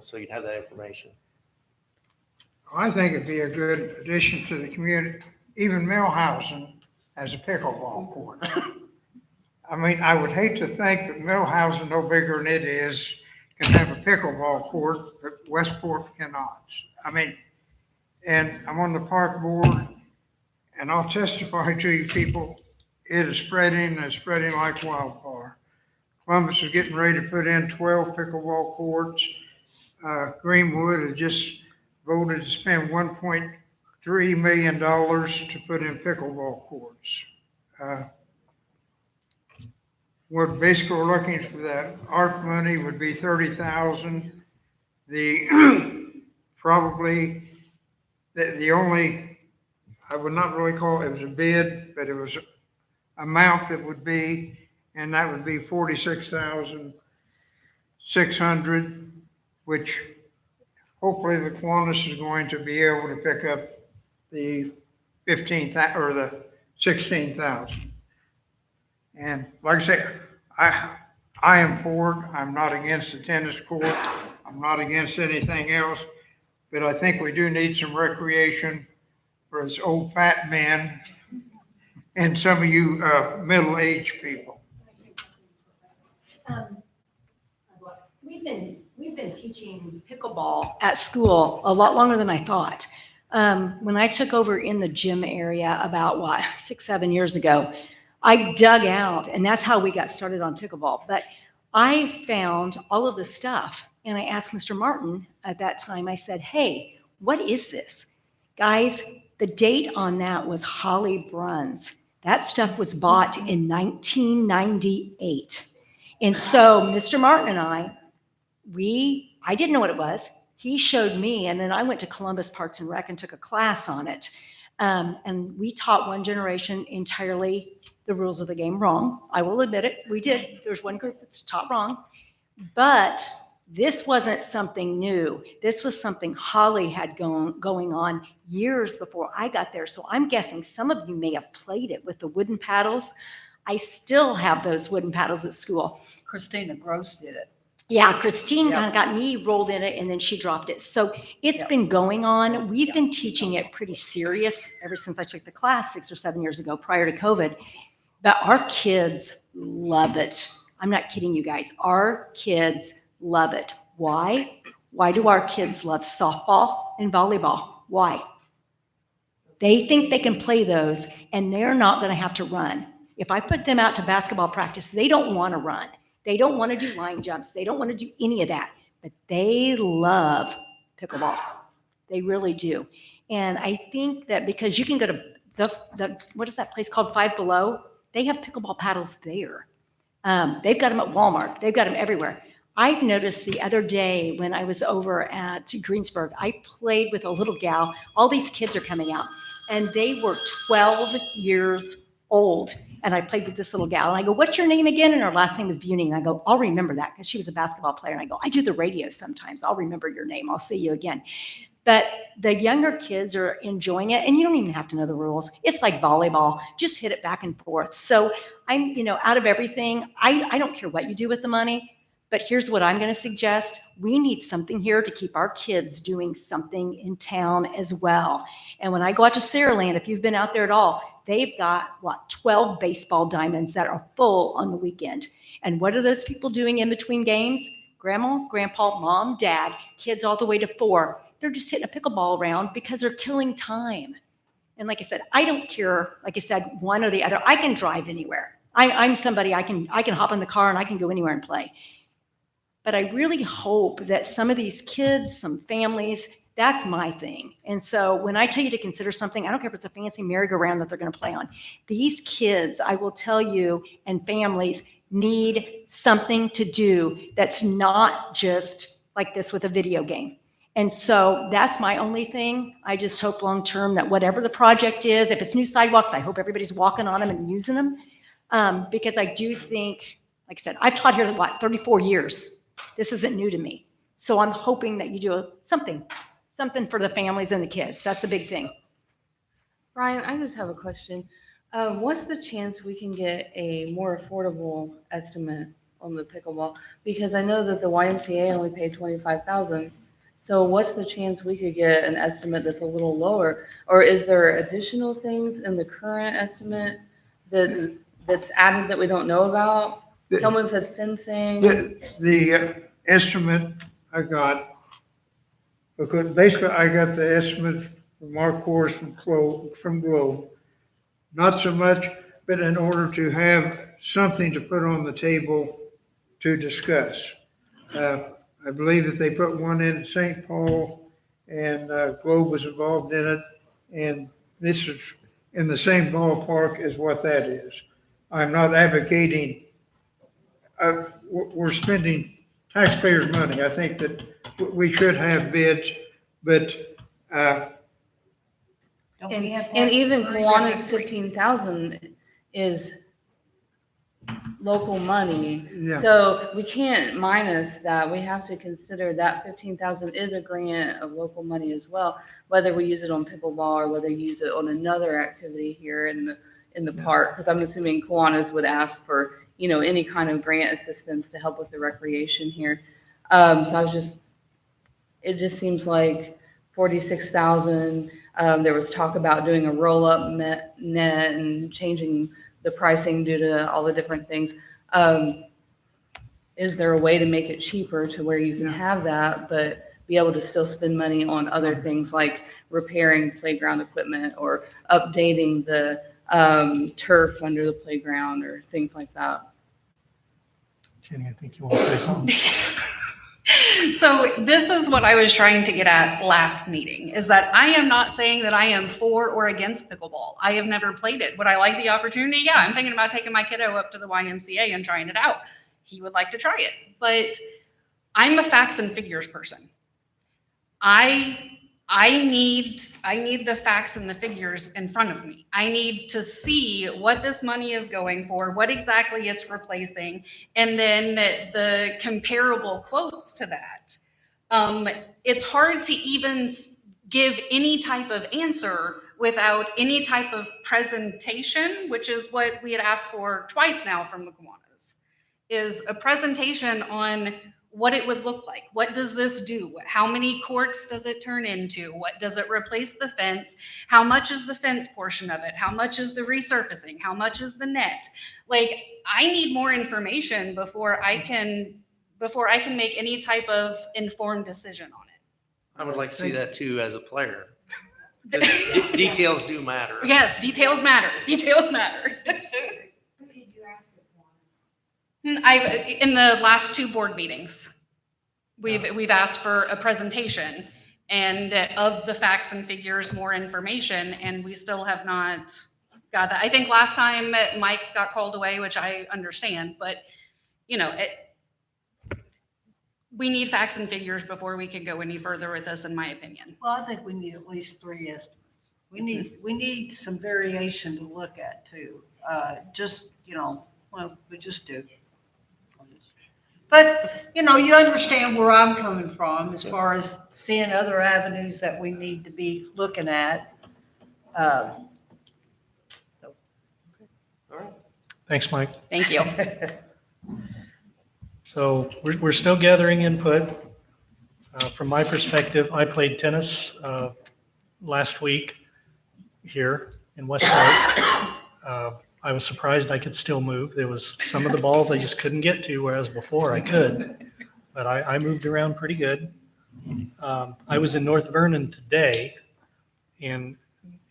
L: so you'd have that information.
D: I think it'd be a good addition to the community. Even Millhausen has a pickleball court. I mean, I would hate to think that Millhausen, no bigger than it is, can have a pickleball court, but Westport cannot. I mean, and I'm on the park board, and I'll testify to you people, it is spreading like wildfire. Columbus is getting ready to put in 12 pickleball courts. Greenwood has just voted to spend $1.3 million to put in pickleball courts. What basically we're looking for that ARP money would be $30,000. Probably the only, I would not really call it was a bid, but it was amount that would be, and that would be $46,600, which hopefully the Kiwanis is going to be able to pick up the 15,000 or the 16,000. And like I say, I am for it. I'm not against the tennis court. I'm not against anything else, but I think we do need some recreation for us old fat men and some of you middle-aged people.
J: We've been teaching pickleball at school a lot longer than I thought. When I took over in the gym area about 6, 7 years ago, I dug out, and that's how we got started on pickleball. But I found all of this stuff, and I asked Mr. Martin at that time, I said, hey, what is this? Guys, the date on that was Holly Bruns. That stuff was bought in 1998. And so Mr. Martin and I didn't know what it was. He showed me, and then I went to Columbus Parks and Rec and took a class on it. And we taught one generation entirely the rules of the game wrong. I will admit it, we did. There's one group that's taught wrong. But this wasn't something new. This was something Holly had going on years before I got there. So I'm guessing some of you may have played it with the wooden paddles. I still have those wooden paddles at school.
C: Christina Gross did it.
J: Yeah, Christine kind of got me rolled in it, and then she dropped it. So it's been going on. We've been teaching it pretty serious ever since I took the class 6 or 7 years ago prior to COVID. But our kids love it. I'm not kidding you guys. Our kids love it. Why? Why do our kids love softball and volleyball? Why? They think they can play those, and they're not going to have to run. If I put them out to basketball practice, they don't want to run. They don't want to do line jumps. They don't want to do any of that. But they love pickleball. They really do. And I think that because you can go to the what is that place called, Five Below? They have pickleball paddles there. They've got them at Walmart. They've got them everywhere. I've noticed the other day when I was over at Greensburg, I played with a little gal. All these kids are coming out, and they were 12 years old. And I played with this little gal, and I go, what's your name again? And her last name is Buning. And I go, I'll remember that, because she was a basketball player. And I go, I do the radio sometimes. I'll remember your name. I'll see you again. But the younger kids are enjoying it, and you don't even have to know the rules. It's like volleyball. Just hit it back and forth. So I'm, out of everything, I don't care what you do with the money, But here's what I'm going to suggest. We need something here to keep our kids doing something in town as well. And when I go out to Saraland, if you've been out there at all, they've got, 12 baseball diamonds that are full on the weekend. And what are those people doing in between games? Grandma, grandpa, mom, dad, kids all the way to 4. They're just hitting a pickleball around because they're killing time. And like I said, I don't care, like I said, one or the other. I can drive anywhere. I'm somebody, I can hop in the car and I can go anywhere and play. But I really hope that some of these kids, some families, that's my thing. And so when I tell you to consider something, I don't care if it's a fancy merry-go-round that they're going to play on. These kids, I will tell you, and families need something to do that's not just like this with a video game. And so that's my only thing. I just hope long-term that whatever the project is, if it's new sidewalks, I hope everybody's walking on them and using them. Because I do think, like I said, I've taught here, 34 years. This isn't new to me. So I'm hoping that you do something for the families and the kids. That's a big thing.
F: Brian, I just have a question. What's the chance we can get a more affordable estimate on the pickleball? Because I know that the YMCA only paid $25,000. So what's the chance we could get an estimate that's a little lower? Or is there additional things in the current estimate that's added that we don't know about? Someone said fencing.
D: The estimate I got, because basically I got the estimate from Mark Kors from Globe. Not so much, but in order to have something to put on the table to discuss. I believe that they put one in St. Paul and Globe was involved in it. And this is in the same ballpark as what that is. I'm not advocating, we're spending taxpayers' money. I think that we should have bids, but
F: And even Kiwanis 15,000 is local money.
D: Yeah.
F: So we can't minus that. We have to consider that 15,000 is a grant of local money as well, whether we use it on pickleball or whether we use it on another activity here in the park. Because I'm assuming Kiwanis would ask for, any kind of grant assistance to help with the recreation here. It just seems like 46,000. There was talk about doing a roll-up net and changing the pricing due to all the different things. Is there a way to make it cheaper to where you can have that, but be able to still spend money on other things like repairing playground equipment or updating the turf under the playground or things like that?
A: Jenny, I think you want to say something.
M: So this is what I was trying to get at last meeting, is that I am not saying that I am for or against pickleball. I have never played it. Would I like the opportunity? Yeah, I'm thinking about taking my kiddo up to the YMCA and trying it out. He would like to try it, but I'm a facts and figures person. I need the facts and the figures in front of me. I need to see what this money is going for, what exactly it's replacing, and then the comparable quotes to that. It's hard to even give any type of answer without any type of presentation, which is what we had asked for twice now from the Kiwanis, is a presentation on what it would look like. What does this do? How many courts does it turn into? What does it replace the fence? How much is the fence portion of it? How much is the resurfacing? How much is the net? Like, I need more information before I can make any type of informed decision on it.
L: I would like to see that too as a player. Details do matter.
M: Yes, details matter. Details matter. In the last 2 board meetings, we've asked for a presentation and of the facts and figures, more information, and we still have not got that. I think last time Mike got called away, which I understand, but we need facts and figures before we can go any further with this, in my opinion.
C: Well, I think we need at least 3 estimates. We need some variation to look at too. We just do. But, you understand where I'm coming from as far as seeing other avenues that we need to be looking at.
L: All right.
A: Thanks, Mike.
M: Thank you.
A: So we're still gathering input. From my perspective, I played tennis last week here in West Park. I was surprised I could still move. There was some of the balls I just couldn't get to, whereas before I could. But I moved around pretty good. I was in North Vernon today, and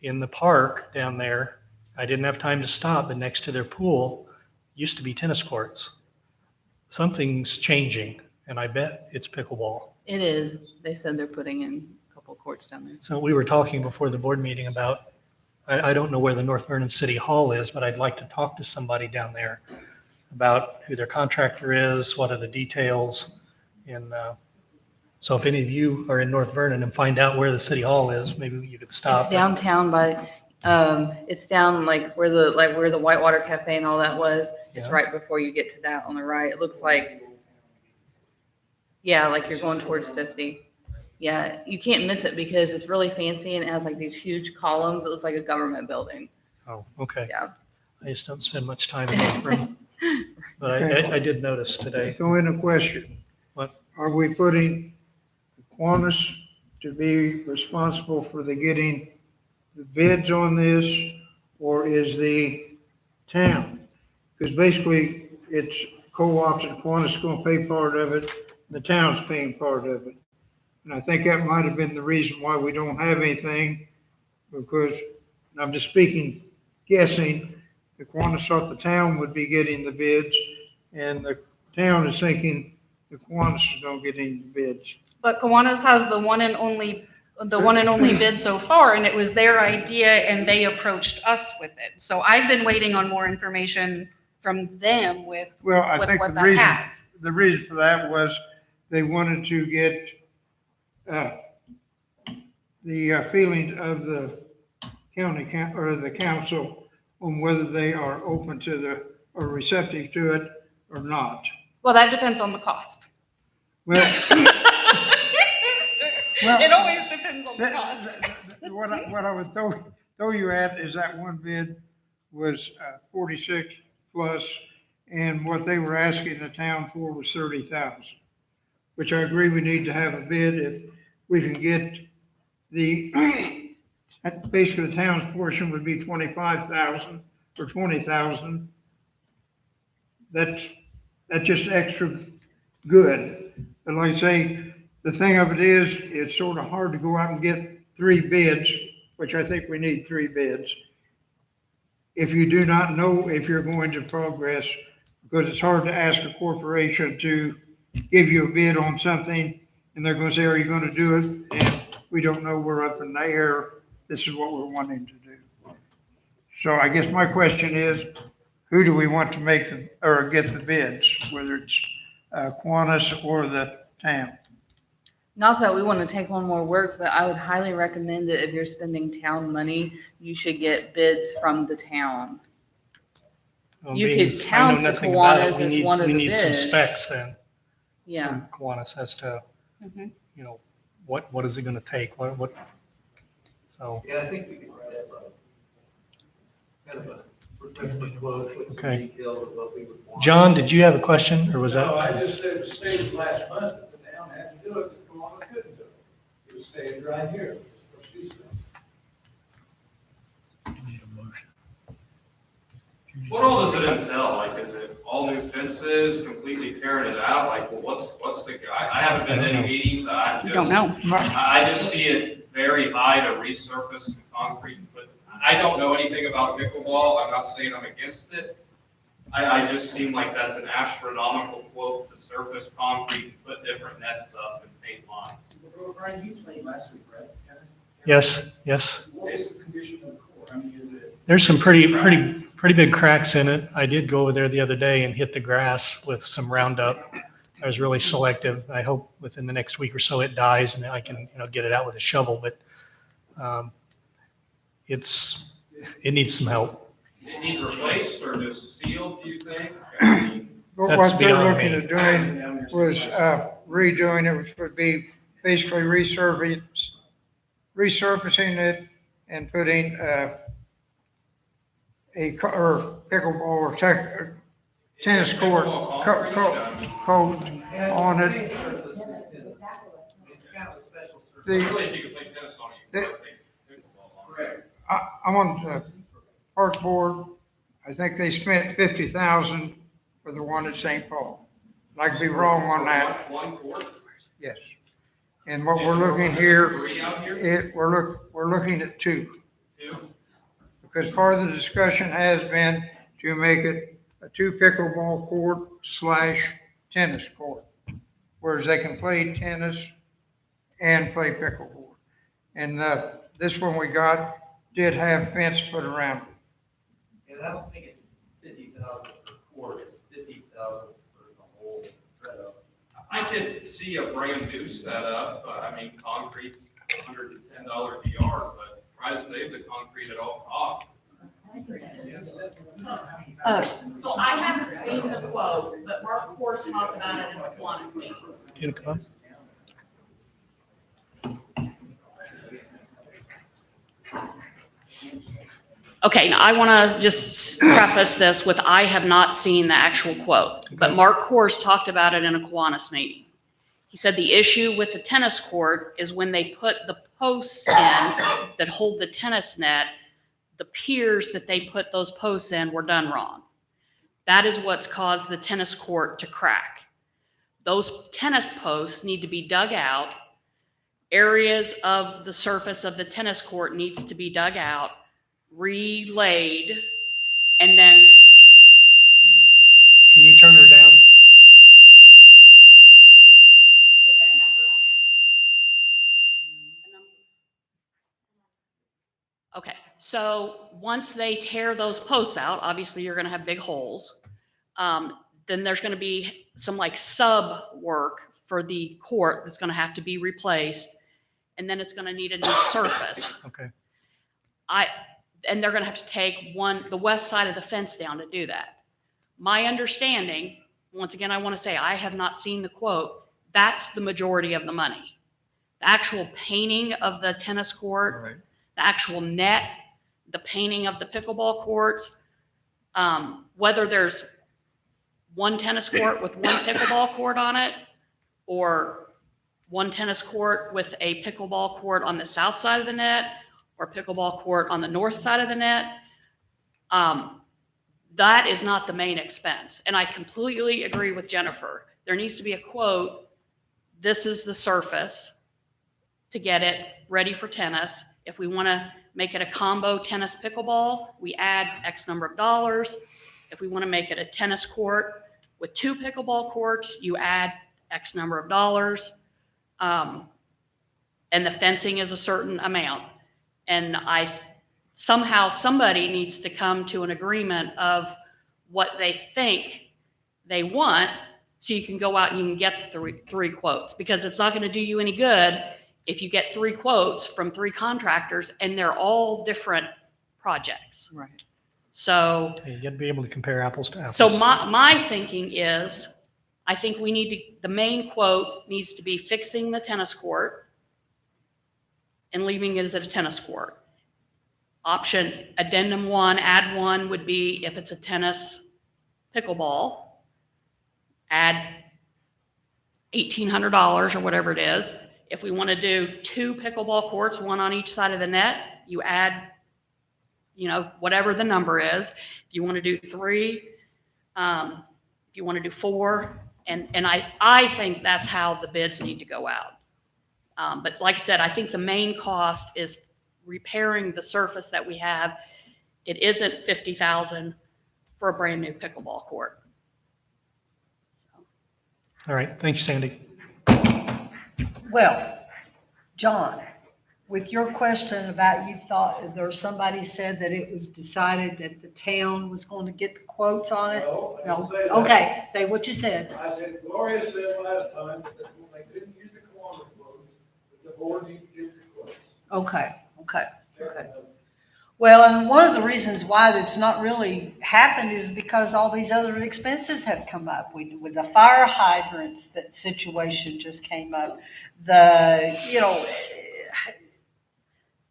A: in the park down there, I didn't have time to stop, but next to their pool used to be tennis courts. Something's changing, and I bet it's pickleball.
F: It is. They said they're putting in a couple of courts down there.
A: So we were talking before the board meeting about, I don't know where the North Vernon City Hall is, but I'd like to talk to somebody down there about who their contractor is, what are the details. And so if any of you are in North Vernon and find out where the city hall is, maybe you could stop.
F: It's downtown by, it's down like where the Whitewater Cafe and all that was. It's
A: Yeah.
F: right before you get to that on the right. It looks like, yeah, like you're going towards 50. Yeah, you can't miss it because it's really fancy and it has like these huge columns. It looks like a government building.
A: Oh, okay.
F: Yeah.
A: I just don't spend much time in North Vernon. But I did notice today.
D: So in a question.
A: What?
D: Are we putting Kiwanis to be responsible for the getting the bids on this, or is the town? Because basically, it's co-ops and Kiwanis going to pay part of it, the town's paying part of it. And I think that might have been the reason why we don't have anything, because, and I'm just guessing, the Kiwanis thought the town would be getting the bids, and the town is thinking the Kiwanis is going to get any bids.
M: But Kiwanis has the one and only bid so far, and it was their idea, and they approached us with it. So I've been waiting on more information from them with
D: Well, I think
M: what that has.
D: the reason for that was they wanted to get the feeling of the or the council on whether they are open to or receptive to it or not.
M: Well, that depends on the cost.
D: Well,
M: It always depends on the cost.
D: what I would throw you at is that one bid was 46 plus, and what they were asking the town for was 30,000, which I agree we need to have a bid if we can get basically the town's portion would be 25,000 or 20,000. That's just extra good. But like I say, the thing of it is, it's sort of hard to go out and get 3 bids, which I think we need 3 bids, if you do not know if you're going to progress, because it's hard to ask a corporation to give you a bid on something, and they're going to say, are you going to do it? And we don't know, we're up in the air, this is what we're wanting to do. So I guess my question is, who do we want to make or get the bids, whether it's Kiwanis or the town?
F: Not that we want to take on more work, but I would highly recommend that if you're spending town money, you should get bids from the town.
A: Well,
F: You
A: being
F: could
A: I know
F: count the
A: nothing about it,
F: Kiwanis
A: we
F: as
A: need-
F: one of
A: we
F: the
A: need some
F: bids.
A: specs then.
F: Yeah.
A: from Kiwanis as to,
M: Mhm.
A: you know, what is it gonna take, what, so,
G: Yeah, I think we could write up kind of a replacement quote with some
A: Okay.
G: details of what we would want.
A: John, did you have a question, or was that?
H: No, I just, it was staged last month, the town had to do it, the Kiwanis couldn't do it. It was staged right here.
B: What all does it entail? Like, is it all new fences, completely tearing it out? Like, well, what's the, I haven't been to any meetings,
M: You don't know.
B: I just see it very high to resurface some concrete, but I don't know anything about pickleball. I'm not saying I'm against it. I just seem like that's an astronomical quote to surface concrete, put different nets up and paint lines.
G: Brian, you played last week, right? Tennis?
A: Yes.
G: What is the condition of the court? I mean, is it?
A: There's some pretty big cracks in it. I did go over there the other day and hit the grass with some Roundup. I was really selective. I hope within the next week or so it dies and I can, get it out with a shovel, but it needs some help.
B: It needs replaced or just sealed, do you think? I mean,
D: But
A: That's
D: what they're
A: beyond
D: looking
A: me.
D: at doing was redoing it, which would be basically resurfacing it and putting or pickleball or tennis court,
B: Concrete, I mean,
D: coat on it.
G: It's kind of a special surface.
D: The,
B: Really, if you could play tennis on it, you could play pickleball on it.
D: I'm on the park board. I think they spent 50,000 for the one at St. Paul. I could be wrong on that,
B: One court?
D: yes. And what we're looking here,
B: Three out here?
D: we're looking at two.
B: Two?
D: Because part of the discussion has been to make it a 2 pickleball court / tennis court. Whereas they can play tennis and play pickleball. And, this one we got did have fence put around it.
G: And I don't think it's 50,000 per court, it's 50,000 for the whole setup.
B: I could see a brand new setup, I mean, concrete's $110 a yard, but try to save the concrete at all costs.
N: So I haven't seen the quote, but Mark Force talked about it in a Kiwanis meeting.
A: Can you come up?
N: Okay, now I want to just preface this with, I have not seen the actual quote, but Mark Kors talked about it in a Kiwanis meeting. He said the issue with the tennis court is when they put the posts in that hold the tennis net, the piers that they put those posts in were done wrong. That is what's caused the tennis court to crack. Those tennis posts need to be dug out. Areas of the surface of the tennis court needs to be dug out, relayed, and then
A: Can you turn her down?
N: okay, so once they tear those posts out, obviously you're gonna have big holes. Then there's gonna be some like sub work for the court that's gonna have to be replaced. And then it's gonna need a new surface.
A: Okay.
N: And they're gonna have to take the west side of the fence down to do that. My understanding, once again, I wanna say, I have not seen the quote, that's the majority of the money. The actual painting of the tennis court,
A: Right.
N: the actual net, the painting of the pickleball courts, whether there's one tennis court with one pickleball court on it, or one tennis court with a pickleball court on the south side of the net, or pickleball court on the north side of the net, that is not the main expense. And I completely agree with Jennifer. There needs to be a quote, this is the surface to get it ready for tennis. If we want to make it a combo tennis pickleball, we add X number of dollars. If we want to make it a tennis court with 2 pickleball courts, you add X number of dollars. And the fencing is a certain amount. And somehow somebody needs to come to an agreement of what they think they want, so you can go out and you can get the three quotes, because it's not going to do you any good if you get 3 quotes from 3 contractors and they're all different projects.
F: Right.
N: So,
A: You got to be able to compare apples to apples.
N: so my thinking is, I think the main quote needs to be fixing the tennis court and leaving it as a tennis court. Option addendum 1, add 1 would be if it's a tennis pickleball, add $1,800 or whatever it is. If we want to do 2 pickleball courts, 1 on each side of the net, you add, whatever the number is. If you want to do 3, if you want to do 4, and I think that's how the bids need to go out. But like I said, I think the main cost is repairing the surface that we have. It isn't $50,000 for a brand new pickleball court.
A: All right, thank you, Sandy.
C: Well, John, with your question about you thought, somebody said that it was decided that the town was going to get the quotes on it?
H: No, I didn't
C: No?
H: say that.
C: Okay, say what you said.
H: I said, Gloria said last time that when they didn't use the Kiwanis quotes, that the board needs to get the quotes.
C: Okay. Well, and one of the reasons why that's not really happened is because all these other expenses have come up. With the fire hydrants, that situation just came up.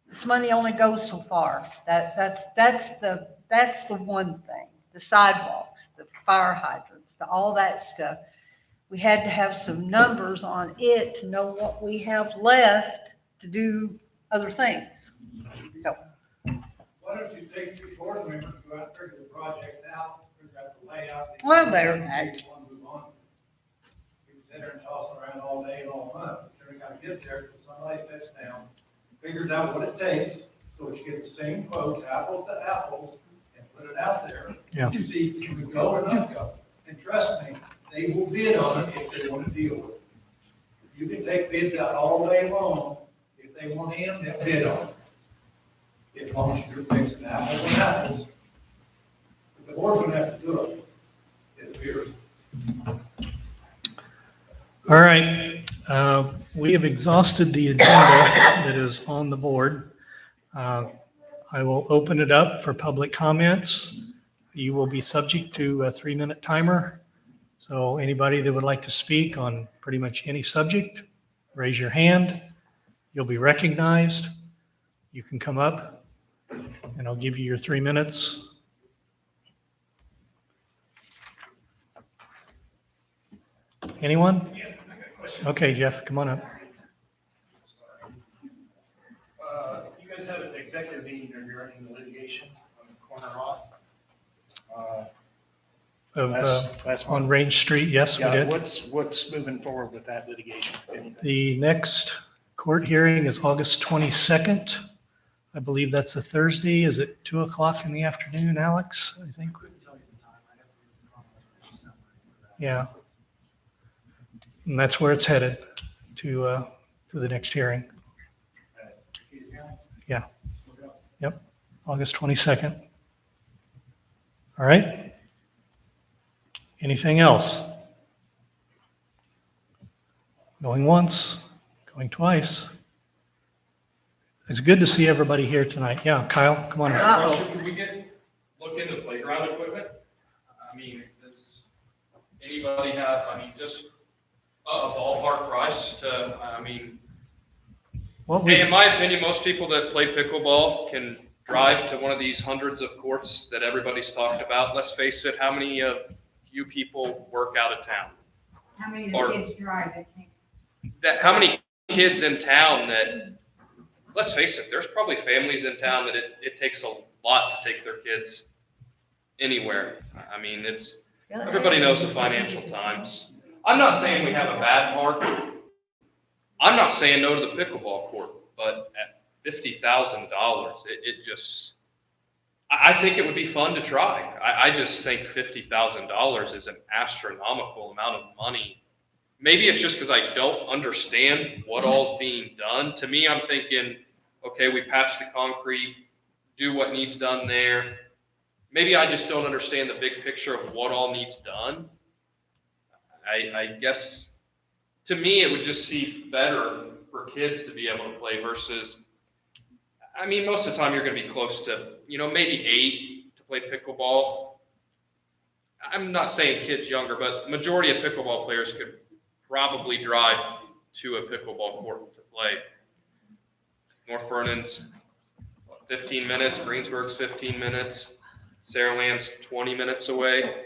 C: This money only goes so far. That's the one thing. the sidewalks, the fire hydrants, all that stuff. We had to have some numbers on it to know what we have left to do other things. So,
D: Why don't you take 3 board members, go out, figure the project out, figure out the layout.
C: well, there, that's,
D: You can sit there and toss around all day and all month, but you're gonna get there, because somebody sits down, figures out what it takes, so that you get the same quotes, apples to apples, and put it out there.
A: Yeah.
D: To see, can we go or not go? And trust me, they will bid on it if they want to deal with it. You can take bids out all day long, if they want in, they'll bid on it. As long as you're fixing apples and apples. But the board's gonna have to do it. It appears.
A: All right, we have exhausted the agenda that is on the board. I will open it up for public comments. You will be subject to a 3-minute timer. So anybody that would like to speak on pretty much any subject, raise your hand. You'll be recognized. You can come up and I'll give you your 3 minutes. Anyone? Okay, Jeff, come on up.
G: You guys had an executive meeting regarding the litigation on the corner lot. Last
A: On
G: month.
A: Range Street, yes, we
G: Yeah,
A: did.
G: what's moving forward with that litigation? Anything?
A: The next court hearing is August 22nd. I believe that's a Thursday. Is it 2 o'clock in the afternoon, Alex? I think.
G: Couldn't tell you the time. I have to read the chronology somewhere for that.
A: Yeah. And that's where it's headed to the next hearing. Yeah. Yep. August 22nd. All right. Anything else? Going once, going twice. It's good to see everybody here tonight. Yeah, Kyle, come on up.
B: Question, could we look into playground equipment? I mean, does anybody have, just a ballpark price to,
A: What
B: hey,
A: we,
B: in my opinion, most people that play pickleball can drive to one of these hundreds of courts that everybody's talked about. Let's face it, how many of you people work out of town?
C: how many
B: Or-
C: kids drive?
B: How many kids in town that, let's face it, there's probably families in town that it takes a lot to take their kids anywhere. Everybody knows the financial times. I'm not saying we have a bad park. I'm not saying no to the pickleball court, but at $50,000, it just, I think it would be fun to try. I just think $50,000 is an astronomical amount of money. Maybe it's just because I don't understand what all's being done. To me, I'm thinking, okay, we patch the concrete, do what needs done there. Maybe I just don't understand the big picture of what all needs done. I guess, to me, it would just seem better for kids to be able to play versus, most of the time you're going to be close to, maybe 8 to play pickleball. I'm not saying kids younger, but majority of pickleball players could probably drive to a pickleball court to play. North Vernon's 15 minutes, Greensburg's 15 minutes, Saraland's 20 minutes away.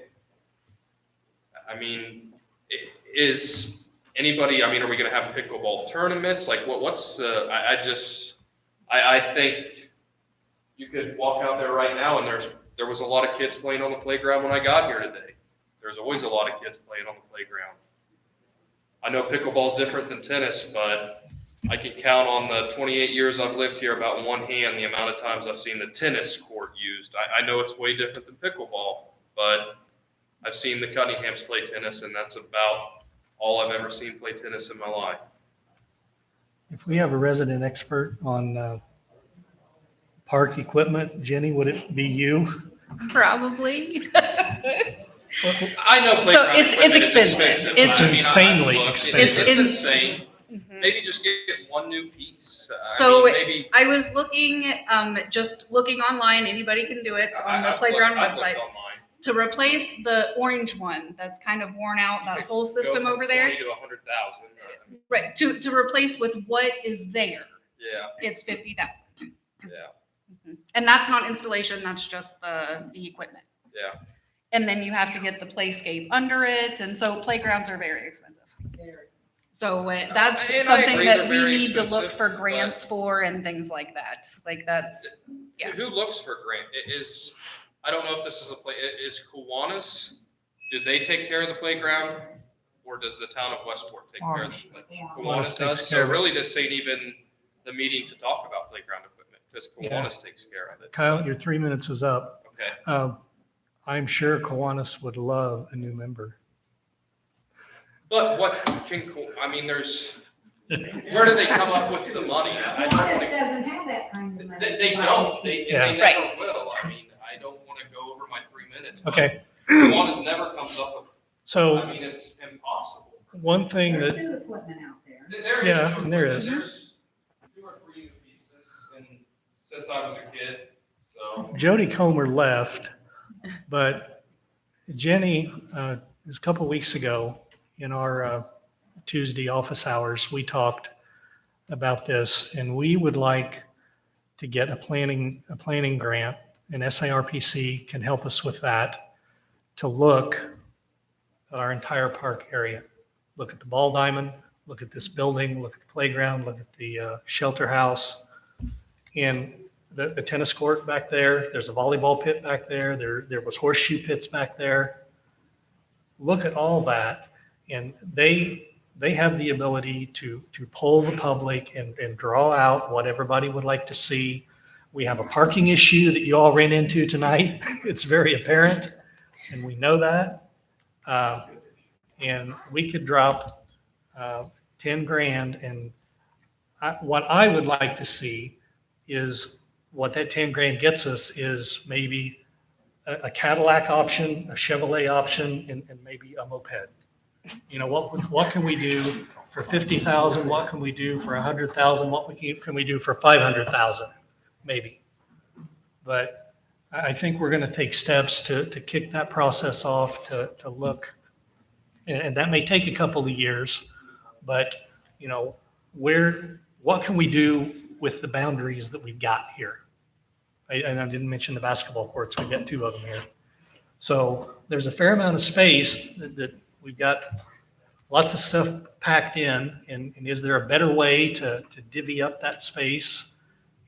B: Is anybody, are we going to have pickleball tournaments? Like what's the, I think you could walk out there right now and there was a lot of kids playing on the playground when I got here today. There's always a lot of kids playing on the playground. I know pickleball's different than tennis, but I can count on the 28 years I've lived here about one hand the amount of times I've seen the tennis court used. I know it's way different than pickleball, but I've seen the Cunninghams play tennis, and that's about all I've ever seen play tennis in my life.
A: if we have a resident expert on park equipment, Jenny, would it be you?
M: Probably.
B: I know
M: So
B: playground
M: it's
B: equipment is
M: expensive.
A: It's
B: I mean,
A: insanely
B: I look,
A: expensive.
B: It's insane.
M: Mhm.
B: Maybe just get one new piece.
M: So
B: maybe
M: I was looking, just looking online, anybody can do it on the playground
B: I've looked
M: website,
B: online.
M: to replace the orange one that's kind of worn out, that whole system over there.
B: 20 to 100,000.
M: Right, to replace with what is there,
B: Yeah,
M: it's 50,000.
B: yeah,
M: And that's not installation, that's just the equipment.
B: yeah.
M: And then you have to get the playscape under it. And so playgrounds are very expensive. So that's
B: And I
M: something
B: agree
M: that
B: they're
M: we
B: very
M: need to look
B: expensive,
M: for
B: but-
M: grants for and things like that. Like that's, Yeah.
B: Who looks for grant? It is, I don't know if this is is Kiwanis, do they take care of the playground? Or does the town of Westport take care of the playground?
A: Kiwanis
B: Kiwanis does,
A: takes care
B: so
A: of it.
B: really this ain't even the meeting to talk about playground equipment, because
A: Yeah.
B: Kiwanis takes care of it.
A: Kyle, your 3 minutes is up.
B: Okay,
A: I'm sure Kiwanis would love a new member.
B: but what can, I mean, where do they come up with the money? I don't wanna-
O: doesn't have that kind of money.
B: They don't, they
A: Yeah.
B: never will. I mean, I don't want to go over my 3 minutes. but
A: Okay,
B: Kiwanis never comes up with,
A: so
B: I mean, it's impossible.
A: one thing
O: There's
A: that,
O: new equipment out there.
B: There is
A: Yeah,
B: no-
A: there is.
B: There's 2 or 3 new pieces, and since I was a kid, so.
A: Jody Comer left, but Jenny, it was a couple weeks ago in our Tuesday office hours, we talked about this, and we would like to get a planning grant, and SIRPC can help us with that, to look at our entire park area. Look at the ball diamond, look at this building, look at the playground, look at the shelter house, and the tennis court back there. There's a volleyball pit back there. There was horseshoe pits back there. Look at all that, and they have the ability to poll the public and draw out what everybody would like to see. We have a parking issue that you all ran into tonight. It's very apparent, and we know that. And we could drop 10 grand, and what I would like to see is what that 10 grand gets us is maybe a Cadillac option, a Chevrolet option, and maybe a moped. You know, what can we do for 50,000? What can we do for 100,000? What can we do for 500,000? Maybe. But I think we're going to take steps to kick that process off, to look, and that may take a couple of years, but you know, what can we do with the boundaries that we've got here? And I didn't mention the basketball courts. We've got 2 of them here. So there's a fair amount of space that we've got lots of stuff packed in. And is there a better way to divvy up that space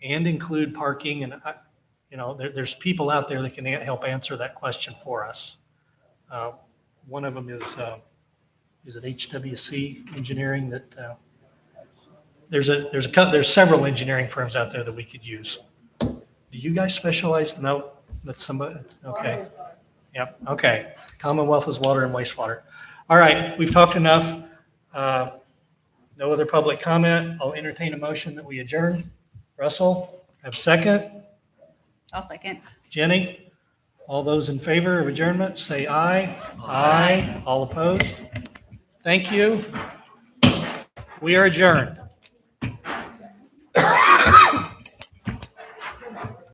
A: and include parking? And, you know, there's people out there that can help answer that question for us. One of them is it HWC Engineering that there's several engineering firms out there that we could use. Do you guys specialize? No, that's somebody. Okay. Yep. Okay. Commonwealth is water and wastewater. All right. We've talked enough. No other public comment. I'll entertain a motion that we adjourn. Russell, have a second.
M: I'll second.
A: Jenny, all those in favor of adjournment, say aye. Aye. All opposed? Thank you. We are adjourned.